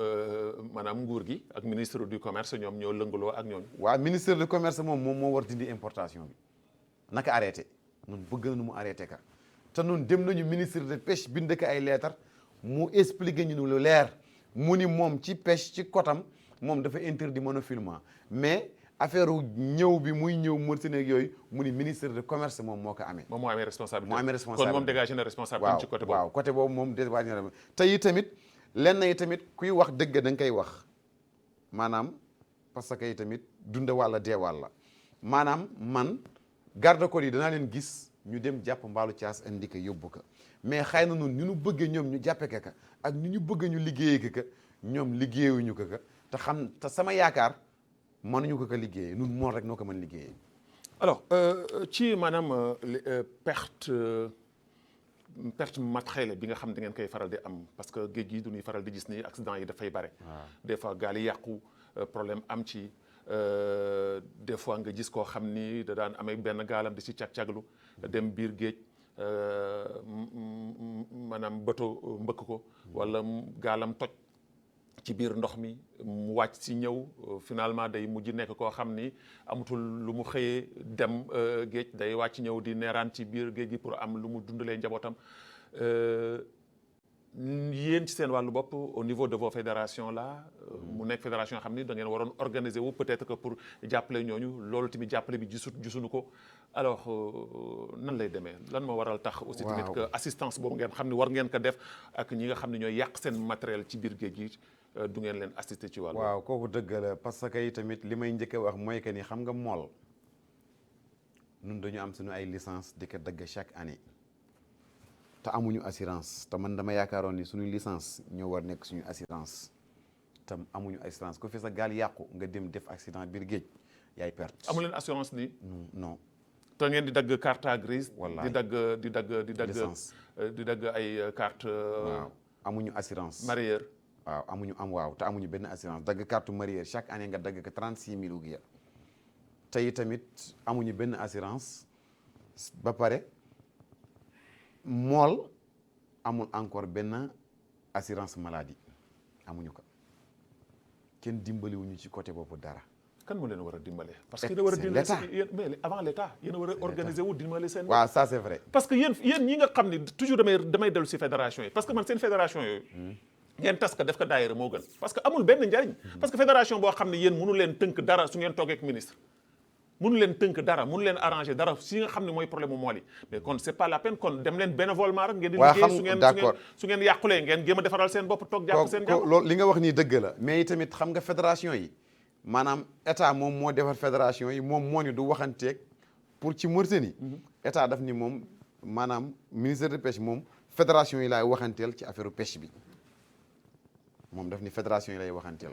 maanaam nguur gi ak ministre du commerce ñoom ñoo lëngaloo ak ñooñu. waaw ministre du commerce moom moo war dindi importation bi naka arrêté ñun bëgg na nu mu arrêté ka te nun dem nañu ministre de pêche bind ko ay lettre mu expliqué ñu lu leer mu ni moom ci pêche ci kotam moom dafa interdit monofilament mais affaire ñëw bi muy ñëw Mauritanie ak yooyu mu ni ministre de commerce moom moo ko amee. moom moo amee responsabilité moo amee responsabilité kon moom dégagé na responsabilité ci côté boobu. waaw côté boobu moom dégagé na te yi tamit lenn yi tamit kuy wax dëgg da nga koy wax maanaam parce que yi tamit dund wàlla dee wàlla maanaam man garde côte yi danaa leen gis. ñu dem jàpp mbaalu caas indi ko yóbbu ko mais xëy na noonu ni ñu bëggee ñoom ñu jàppe ka ak ni ñu bëgg ñu liggéeyee ka ñoom liggéeyuñu ko te sama yaakaar mënuñu ko liggéeyee ñun moom rek noo ko mën liggéeyee. alors ci maanaam perte matérielle bi nga xam da ngeen koy faral di am parce que géej gi du ñuy faral di gis ni accident yi dafay bare. des fois gaal yi yàqu problème am ci. des fois nga gis koo xam ni da daan amee benn gaalam di ci cag-caglu dem biir géej maanaam bato mbëkk ko wala gaalam toj ci biir ndox mi mu wàcc si ñëw finalement day mujj nekk koo xam ni amatul lu mu xëyee dem géej day wàcc ñëw di neeraan ci biir géej gi pour am lu mu dundalee njabootam yéen ci seen wàllu bopp au niveau de vos fédérations là mu nekk fédération xam ni da ngeen waroon organiser wu peut-être que pour jàppale ñooñu loolu tamit jàppale bi gisuñu ko alors nan lay demee lan moo waral tax aussi tamit que assistance boobu ngeen xam ni war ngeen ko def ak ñi nga xam ne ñooy yàq seen matériel ci biir géej gi du ngeen leen assister ci wàllu waaw kooku dëgg la parce que tamit li may njëkk a wax mooy que ni xam nga mool ñun dañu am suñu ay licence di ko dagg chaque année te amuñu assurance te man dama yaakaaroon ni suñu licence ñoo war nekk suñu assurance te amuñu assurance ku fi sa gaal yàqu nga dem def accident biir géej yaay perte. amu leen assurance ni non. te ngeen di dagg carte grise. Wallaay. di dagg licence. di dagg ay carte waaw amuñu assurance. marieur. waaw waaw te amuñu benn assurance dagg carte mariée chaque année nga dagg ko 36 000 ouguiya tey tamit amuñu benn assurance ba pare mool amul encore benn assurance maladie amuñu ko kenn dimbaliwuñu ci côté boobu dara. kan moo leen war a dimbale. parce que yéen a war a dimbale l'État. mais avant l'État yéen a war a organiser wu dimbale seen. waaw ça c'est vrai. parce que yéen ñi nga xam ni toujours damay dellu si fédération yi parce que man seen fédération yooyu. ngeen tas ko def ko daayira moo gën. parce que amul benn njariñ. parce que fédération boo xam ne yéen mënu leen tënk dara su ngeen toogee ak ministre. mënu leen tënk dara mënu leen arranger dara si nga xam ne mooy problème mu mool yi mais kon c'est pas la peine kon dem leen bénévolement rek. ngeen di liggéey su ngeen yàqulee ngeen jéem a defaral seen bopp toog jàpp seen jàpp. loolu li nga wax nii dëgg la mais tamit xam nga fédération yi maanaam état moom moo defar fédération yi moom moo ni du waxanteeg pour ci Mauritanie. état daf ni moom maanaam ministère de pêche moom fédération yi laay waxanteel ci affaire pêche bi moom daf ni fédération yi lay waxanteel.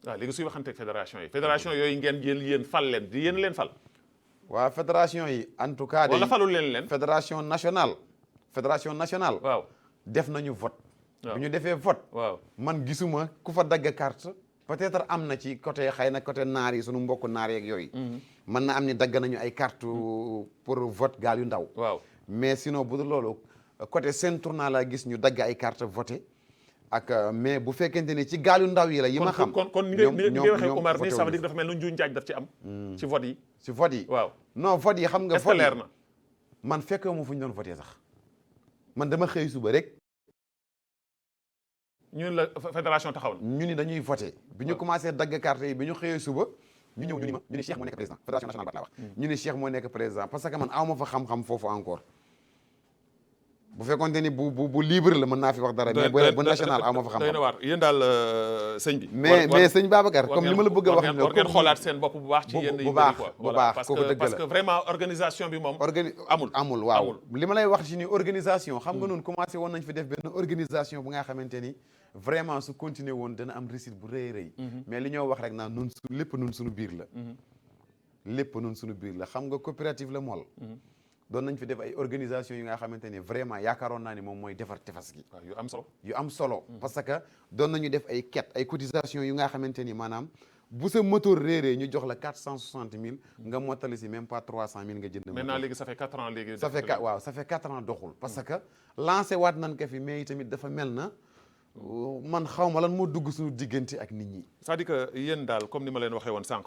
waaw léegi suy waxanteeg fédération yooyu ngeen jël yéen fal leen di yéen leen fal. waaw fédération yi en tout cas. wala falul leen. fédération nationale. waaw def nañu vote. waaw bu ñu defee vote. waaw man gisuma ku fa dagg carte. peut-être am na ci côté xëy na côté naar yi sunu mbokku naar yeeg yooyu. mën na am ni dagg nañu ay carte pour vote gaal yu ndaw. waaw mais sinon bu dul loolu côté seen tournant laa gis ñu dagg ay carte voté ak mais bu fekkente ni ci gaal yu ndaw yi la yi ma xam. kon ni ngay waxee Omar ni ça veut dire dafa mel ni njuuñ njaaj daf ci am. ci vote yi. ci vote yi. waaw non vote yi xam nga. est-ce que leer na. man fekkee mu fu ñu doon voté sax man dama xëy suba rek. ñun la fédération taxaw na. ñu ni dañuy voté bi ñu commencé dagg carte yi bi ñu xëyee suba ñu ñëw ñu ni Cheikh moo nekk président fédération nationale ba laa wax. ñu ni Cheikh moo nekk président parce que man aw ma fa xam-xam foofu encore bu fekkoonte ni bu libre la mën naa fi wax dara. mais bu national aw ma fa xam-xam. doy na waar yéen daal sëñ bi. mais sëñ Babacar comme li ma la bëgg a wax. war ngeen xoolaat seen bopp bu baax ci yenn yi. bu baax kooku dëgg la parce que vraiment organisation bi moom. amul waaw li ma lay wax ci ni organisation. xam nga noonu commencé woon nañ fi def benn organisation bu nga xamante ni. vraiment su continuer woon dana am réussite bu rëy rëy. mais li ñoo wax rek naa nun su lépp nun suñu biir la. lépp nun suñu biir la xam nga coopérative la mool. doon nañ fi def ay organisation yi nga xamante ni vraiment yaakaaroon naa ni moom mooy defar tefas gi. waaw yu am solo. parce que doon nañu def ay quête ay cotisation yu nga xamante ni maanaam bu sa moteur réeree ñu jox la 460 000 nga mottali si même pas 300 000 nga jënd. maintenant léegi ça fait 4 ans léegi. ça fait 4 ans doxul. parce que lancé waat nañ ko fi mais tamit dafa mel na. man xaw ma lan moo dugg suñu diggante ak nit ñi. c'est-à-dire que yéen daal comme ni ma leen waxee woon sànq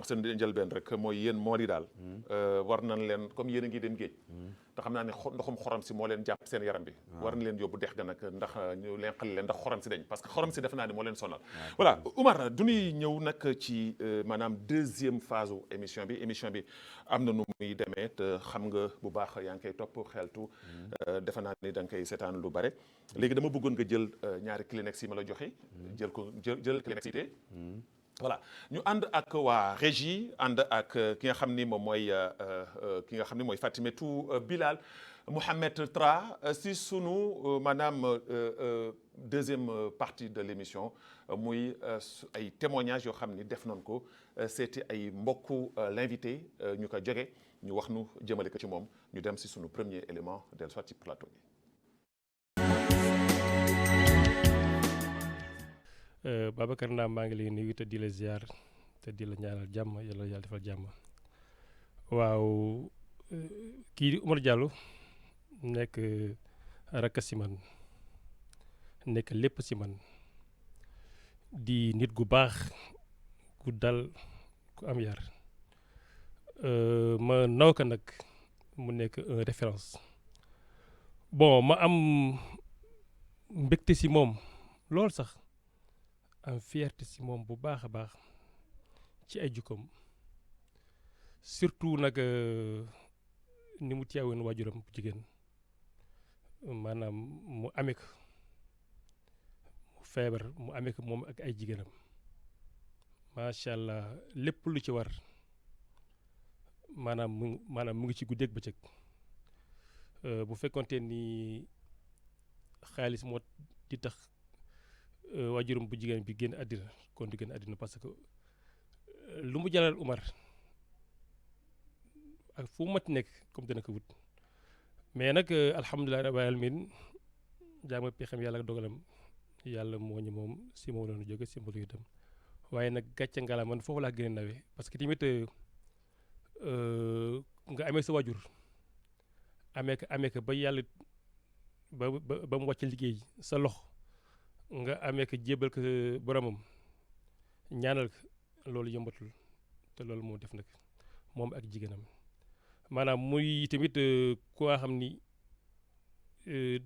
seen njëlbeen rek mooy yéen moo di daal. war nañ leen comme yéen a ngi dem géej. te xam naa ne ndoxum xorom si moo leen jàpp seen yaram bi. war na leen yóbbu dex ga nag ndax ñu lenqal leen ndax xorom si dañ parce que xorom si defe naa ne moo leen sonal. voilà Oumar du ñuy ñëw nag ci maanaam deuxième phase émission bi am na nu muy demee te xam nga bu baax yaa ngi koy topp xeltu. defe naa ni da nga koy seetaan lu bare. léegi dama bëggoon nga jël ñaari Kleenex yi ma la joxe. jël Kleenex yi voilà ñu ànd ak waa régie ànd ak ki nga xam ni moom mooy Fatimetou Bilal Mohamed Tra si sunu maanaam deuxième partie de l'émission muy ay témoignages yoo xam ni def nañ ko seeti ay mbokku l'invité ñu ko jóge ñu wax nu jëmale ko ci moom ñu dem si sunu premier élément del soit ci plateau bi. Babacar Ndam maa ngi lay nuyu te di la ziar te di la ñaanal jàmm yàlla defal jàmm waaw kii di Oumar Diallo nekk rakk si man nekk lépp si man di nit gu baax ku dal ku am yar ma naw ko nag mu nekk un référence bon ma am mbégte si moom loolu sax am fierté si moom bu baax a baax ci ay jukkoom surtout nag ni mu teewoon waajuram bu jigéen maanaam mu amee ko mu feebar mu amee ko moom ak ay jigéenam macha allah lépp lu ci war maanaam mu ngi ci guddeeg bëccëg bu fekkonte ni xaalis moo di tax waajuram bu jigéen bi génn àddina kon di génn àddina parce que lu mu jalal Oumar ak fu mu mati nekk comme dana ko wut mais nag alhamdulilah rabbil alamin jaama pexem yàlla ak dogalam yàlla moo ñu moom si moom la ñu jóge si mbalu itam waaye nag gàcce ngala man foofu laa gën a nawee parce que tamit nga amee sa waajur amee ko ba yàlla ba mu wàcc liggéey sa loxo nga amee ko jébal ko boromam ñaanal ko loolu yëmbatul te loolu moo def nag moom ak jigéenam maanaam muy tamit ku nga xam ni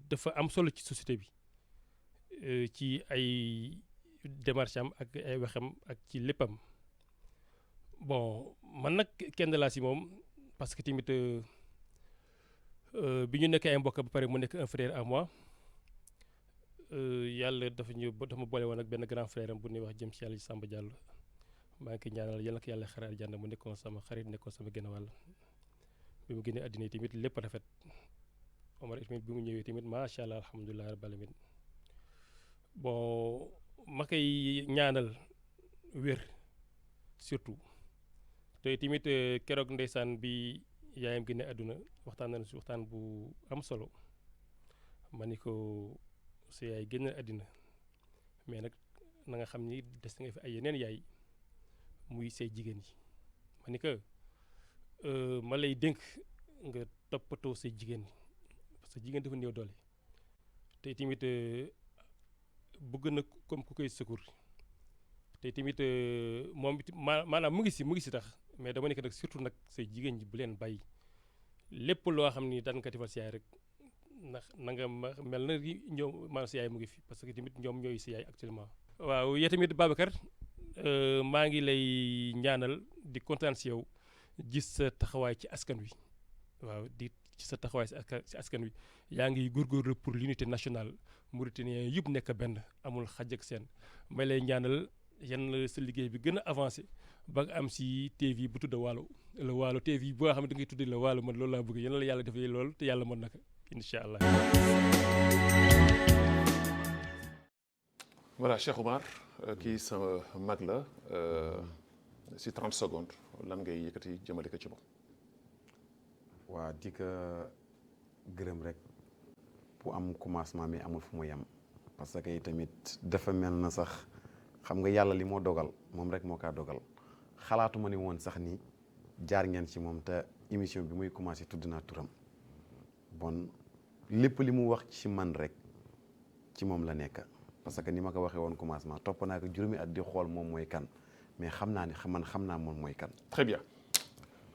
dafa am solo ci société bi ci ay démarche am ak ay waxam ak ci léppam bon man nag kenn laa si moom parce que tamit bi ñu nekkee ay mbokk ba pare mu nekk un frère à moi yàlla dafa ma boole woon ak benn grand frère am bu ñuy wax jëm ci yàlla Samba Diallo maa ngi koy ñaanal yàlla na ko yàlla xaral jànd mu nekkoon sama xarit nekkoon sama genn wàll bi mu génnee àddina tamit lépp rafet Omar tamit bi mu ñëwee tamit macha allah alhamdulilah rabbil alamin bon ma koy ñaanal wér surtout te tamit keroog ndeysaan bi yaayam génne àdduna waxtaan nañu si waxtaan bu am solo ma ni ko sa yaay génn àddina mais nag na nga xam ni des nga fi ay yeneen yaay muy say jigéen yi ma ni que ma lay dénk nga toppatoo say jigéen ñi parce que jigéen dafa néew doole te tamit bëgg na comme ku koy secours te tamit moom it maanaam mu ngi si tax mais dama nekk nag surtout nag say jigéen ñi bu leen bàyyi lépp loo xam ni daan nga defal si yaay rek ndax na nga mel na ñoom maanaam si yaay mu ngi fi parce que tamit ñoom ñooy si yaay actuellement. waaw yow tamit Babacar maa ngi lay ñaanal di kontaan si yow gis sa taxawaay ci askan wi waaw di ci sa taxawaay si askan wi yaa ngi góorgóorlu pour l'unité nationale mauritanien yëpp nekk benn amul xaj ak seen may lay ñaanal yan sa liggéey bi gën a avancé ba nga am si TV bu tudd Waalo TV boo xam ne da ngay tuddee la Waalo man loolu laa bëgg yéen la yàlla defee loolu te yàlla mën na ko incha allah. voilà Cheikh Oumar kii sa mag la si 30 secondes lan ngay yëkkati jëmale ko ci moom. waa di ko gërëm rek bu am commencement mi amul fu mu yem parce que tamit dafa mel na sax xam nga yàlla li moo dogal moom rek moo kaa dogal xalaatuma ni woon sax ni jaar ngeen ci moom te émission bi muy commencé tudd naa turam bon lépp li mu wax ci man rek ci moom la nekk parce que ni ma ko waxee woon commencement topp naa ko juróomi at di xool moom mooy kan mais xam naa ni man xam naa moom mooy kan. très bien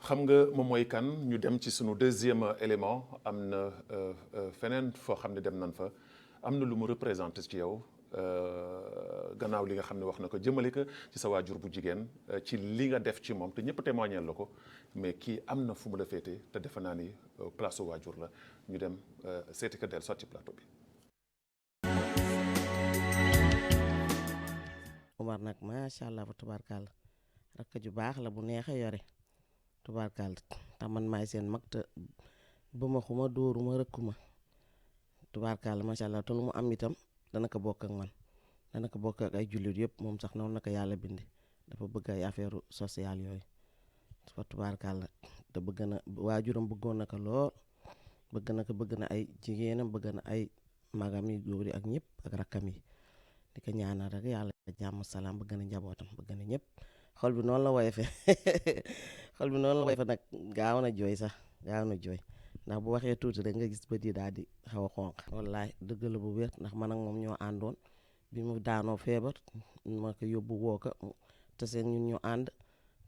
xam nga moom mooy kan ñu dem ci sunu deuxième élément am na feneen foo xam ne dem nañ fa am na lu mu représenté ci yow gannaaw li nga xam ne wax na ko jëmale ko ci sa waajur bu jigéen ci li nga def ci moom te ñëpp témoigner la ko mais kii am na fu mu la féete te defe naa ni place su waajur la ñu dem seeti ko dellu soit ci plateau bi. Omar nag macha allah fa tubaarkàlla rakk ju baax la bu neex a yore tubaarkàlla te man maay seen mag te ba ma xuma dóoruma rëkkuma tubaarkàlla macha allah te lu mu am itam dana ko bokk ak man dana ko bokk ak ay jullit yëpp moom sax noonu na ko yàlla bindi dafa bëgg ay affaire sociale yooyu fa tubaarkàlla te bëgg na waajuram bëggoon na ko lool bëgg na ay jigéenam bëgg na ay magam yi góor yi ak ñëpp ak rakkam yi di ko ñaanal rek yàlla jàmm salaam bëgg na njabootam bëgg na ñëpp xol bi noonu la woyofe xol bi noonu la woyofe nag gaaw na jooy ndax bu waxee tuuti rek nga gis bët yi daal di xaw a xonq wallaay dëgg la bu wér ndax man ak moom ñoo àndoon bi mu daanoo feebar ma ko yóbbu woo ko te seen ñun ñu ànd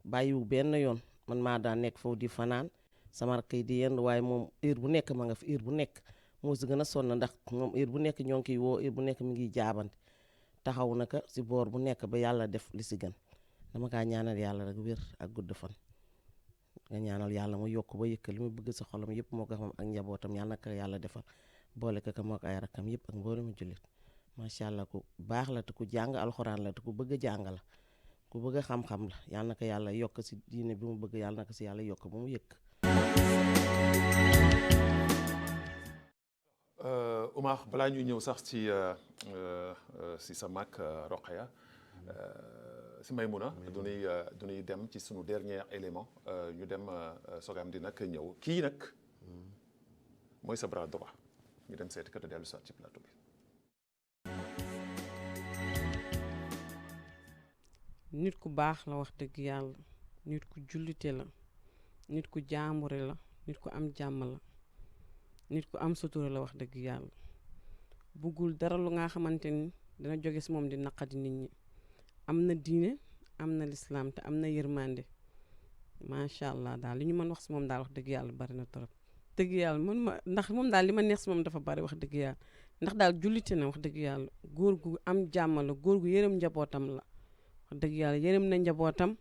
bàyyiwu benn yoon man maa daan nekk foofu di fanaan sama rakk yi di yenn waaye moom heure bu nekk ma nga fi heure bu nekk moo si gën a sonn ndax moom heure bu nekk ñoo ngi koy woo heure bu nekk mi ngi jaabante taxaw na ko si boor bu nekk ba yàlla def li si gën dama kaa ñaanal yàlla rek wér ak gudd fan nga ñaanal yàlla mu yokk ba yëkk li mu bëgg sa xolam yëpp moo ko xam ak njabootam yàlla naka yàlla defal boole ko moo ko ay rakkam yëpp ak mboolemu jullit macha allah ku baax la te ku jàng alxuraan la te ku bëgg a jàng la ku bëgg a xam-xam la yàlla naka yàlla yokk si diine bi mu bëgg yàlla naka si yàlla yokk ba mu yëkk. Oumar balaa ñuy ñëw sax ci sa mag Rokhaya si Maymuna du ñuy dem ci sunu dernier élément ñu dem Sogam di nag ñëw kii nag mooy sa bras droit ñu dem seeti kat dellu soit ci plateau bi. nit ku baax la wax dëgg yàlla nit ku jullite la nit ku jaambure la nit ku am jàmm la nit ku am sutura la wax dëgg yàlla buggul dara lu nga xamante ni dina jóge si moom di naqadi nit ñi am na diine am na lislaam te am na yërmande macha allah daal li ñu mën wax si moom daal wax dëgg yàlla bari na trop. dëgg yàlla man ma ndax moom daal li ma neex si moom dafa bari wax dëgg yàlla ndax daal jullite na wax dëgg yàlla góor gu am jàmm la góor gu yërëm njabootam la wax dëgg yàlla yërëm na njabootam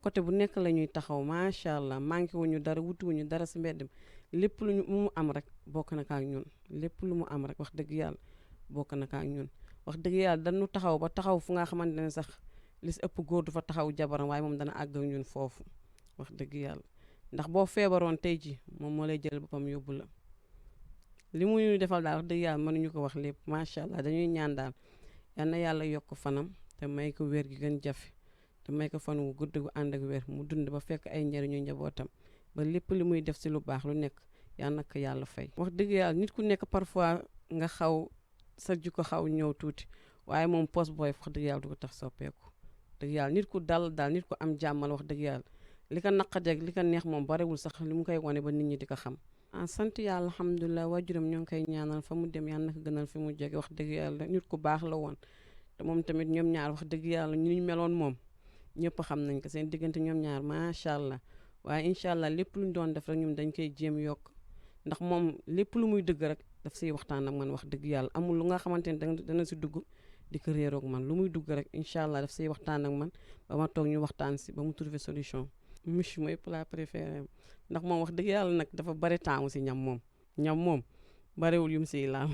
côté bu nekk la ñuy taxaw macha allah manqué wuñu dara wutuwuñu dara si mbedd mi lépp lu mu am rek bokk na ak ñun lépp lu mu am rek wax dëgg yàlla bokk na ak ñun wax dëgg yàlla dañu taxaw ba taxaw fu nga xamante ne sax li si ëpp góor du fa taxaw jabaram waaye moom dana àgg ak ñun foofu wax dëgg yàlla ndax boo feebaroon tey ji moom moo lay jël boppam yóbbu la li mu ñu defal daal wax dëgg yàlla mënuñu ko wax lépp macha allah dañuy ñaan daal yal na yàlla yokk fanam te may ko wér gi gën jafe te may ko fan wu gudd gu ànd ak wér mu dund ba fekk ay njëriñu njabootam ba lépp li muy def si lu baax lu nekk yal na ko yàlla fay. wax dëgg yàlla nit ku nekk parfois nga xaw sa jikko xaw ñëw tuuti waaye moom post booy wax dëgg yàlla du ko tax soppeeku dëgg yàlla nit ku dal daal nit ku am jàmmal wax dëgg yàlla li ko naqadeeg li ko neex moom barewul sax li mu koy wane ba nit ñi di ko xam. sant yàlla alhamdulilah waajuram ñoo ngi koy ñaanal fa mu dem yàlla na ko gënal fi mu jóge wax dëgg yàlla nit ku baax la woon te moom tamit ñoom ñaar wax dëgg yàlla ñu meloon moom ñëpp xam nañ ko seen diggante ñoom ñaar macha allah waaye incha allah lépp lu ñu doon def rek ñun dañ koy jéem yokk ndax moom lépp lu muy dëgg rek daf siy waxtaan ak man wax dëgg yàlla amul lu nga xamante ne dana si dugg di ko réeroog man lu muy dugg rek incha allah daf siy waxtaan ak man ba ma toog ñu waxtaan si ba mu trouver solution. miche mooy plat préféré ndax moom wax dëgg yàlla nag dafa bari taamu si ñam moom bariwul yum siy laal.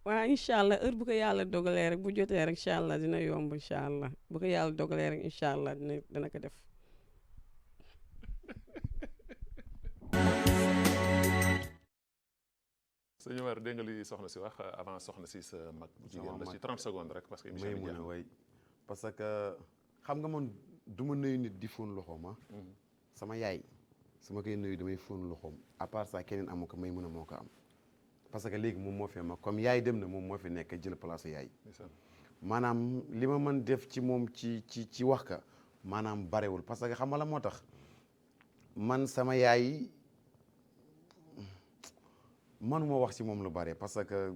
waaw incha allah heure bu ko yàlla dogalee rek bu jotee rek incha allah dina yomb incha allah bu ko yàlla dogalee rek incha allah dina ko def. sëñ Omar dégg nga li soxna si wax avant soxna si sa mag jigéen la ci 30 secondes rek parce que émission bi way parce que xam nga man du ma nuyu nit di fóon loxoom sama yaay su ma koy nuyu damay fóon loxoom à part ça keneen amu ko may mën a moo ko am parce que léegi moom moo fi mag comme yaay dem na moom moo fi nekk jël place yaay maanaam li ma mën def ci moom ci wax ka maanaam barewul parce que xam nga la moo tax man sama yaay manuma wax ci moom lu bare parce que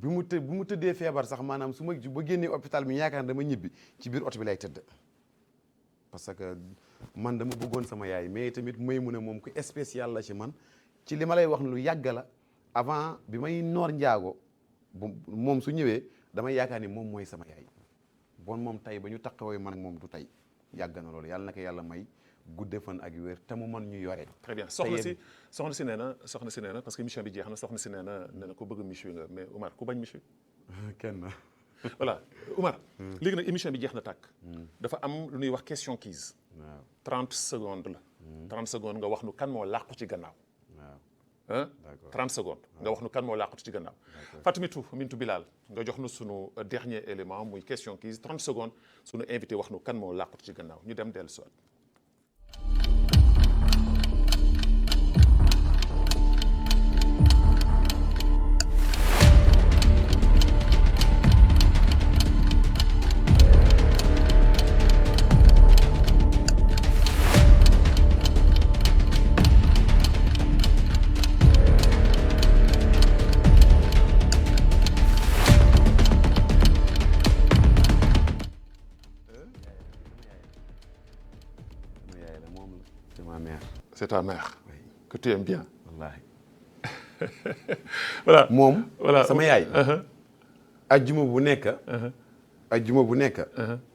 bi mu tëddee feebar sax maanaam su ma ba génnee hôpital bi yaakaar dama ñibbi ci biir oto bi lay tëdd parce que man dama bëggoon sama yaay mais tamit may mun a moom ku spécial la ci man ci li ma lay wax lu yàgg la avant bi may noor njaago moom su ñëwee damay yaakaar ni moom mooy sama yaay bon moom tey ba ñu taxawee man ak moom du tey yàgg na loolu yàlla na ko yàlla may gudde fan ak wér te mu mën ñu yore. très bien soxna si nee na parce que émission bi jeex na soxna si nee na ku bëgg Michu nga mais Oumar ku bañ Michu. kenn. voilà Oumar. léegi nag émission bi jeex na tàkk. dafa am lu ñuy wax question quiz. waaw 30 secondes la. 30 secondes nga wax nu kan moo làqu ci gannaaw. waaw d'accord 30 secondes nga wax nu kan moo làqu ci gannaaw. Fatimatu Mintu Bilal nga jox nu sunu dernier élément muy question quiz 30 secondes sunu invité wax nu kan moo làqu ci gannaaw ñu dem dellu si waat. C'est ta mère. Oui. Que tu aimes bien. Wallaahi. voilà moom. voilà sama yaay. ajjuma bu nekk. ajjuma bu nekk.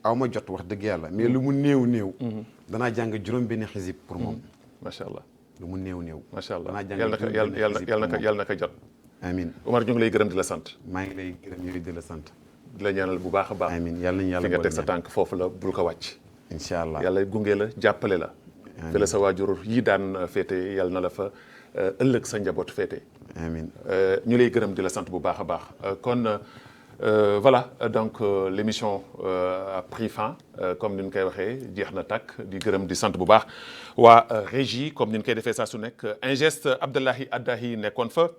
aw ma jot wax dëgg yàlla mais lu mu néew. danaa jàng juróom-benn xisib pour moom. macha allah. lu mu néew. macha allah danaa jàng juróom-benn xisib yàlla na ko jot. amiin Oumar ñu ngi lay gërëm di la sant. maa ngi lay gërëm yow di la sant. di la ñaanal bu baax a baax. amiin yàlla nañu yàlla fi nga teg sa tànk foofu la bul ko wàcc. incha allah yàlla gunge la jàppale la. fi la sa waajur yi daan féete yàlla na la fa ëllëg sa njaboot féete. amiin ñu lay gërëm di la sant bu baax a baax kon voilà donc l'émission a pris fin comme ni ñu koy waxee jeex na tàkk di gërëm di sant bu baax waa régie comme ni ñu koy defee saa su nekk ingeste Abdallahi Addahi nekkoon fa.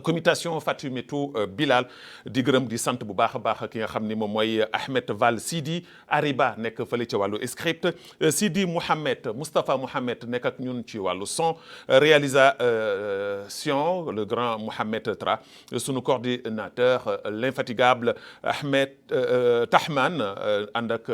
Commutation Fatoumata Bilal di gërëm di sant bu baax a baax ki nga xam ni moom mooy Ahmed Val Sidi Ariba nekk fële ci wàllu script Sidi Mouhamed Moustapha Mouhamed nekk ak ñun ci wàllu son réalisation le grand Mouhamed Tra sunu coordinateur l'infatigable Ahmed Tahman ànd ak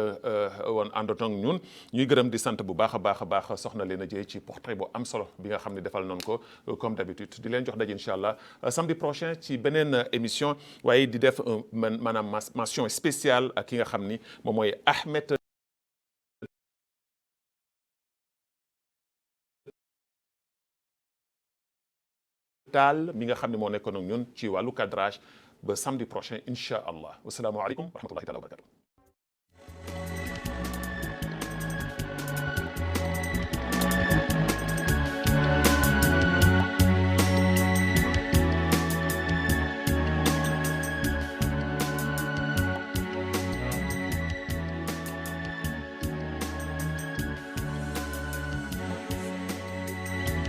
woon àndatoon ak ñun ñuy gërëm di sant bu baax a baax soxna Léna Dieye ci portrait bu am solo bi nga xam ne defal noonu ko comme d'habitude di leen jox daje incha allah. Samedi prochain ci beneen émission waaye di def maanaam mention spéciale ak ki nga xam ni moom mooy Ahmed Tall mi nga xam ne moo nekkoon ak ñun ci wàllu cadrage ba samedi prochain incha allah wasalaamualeykum wa rahmatullahi taala wa barakatu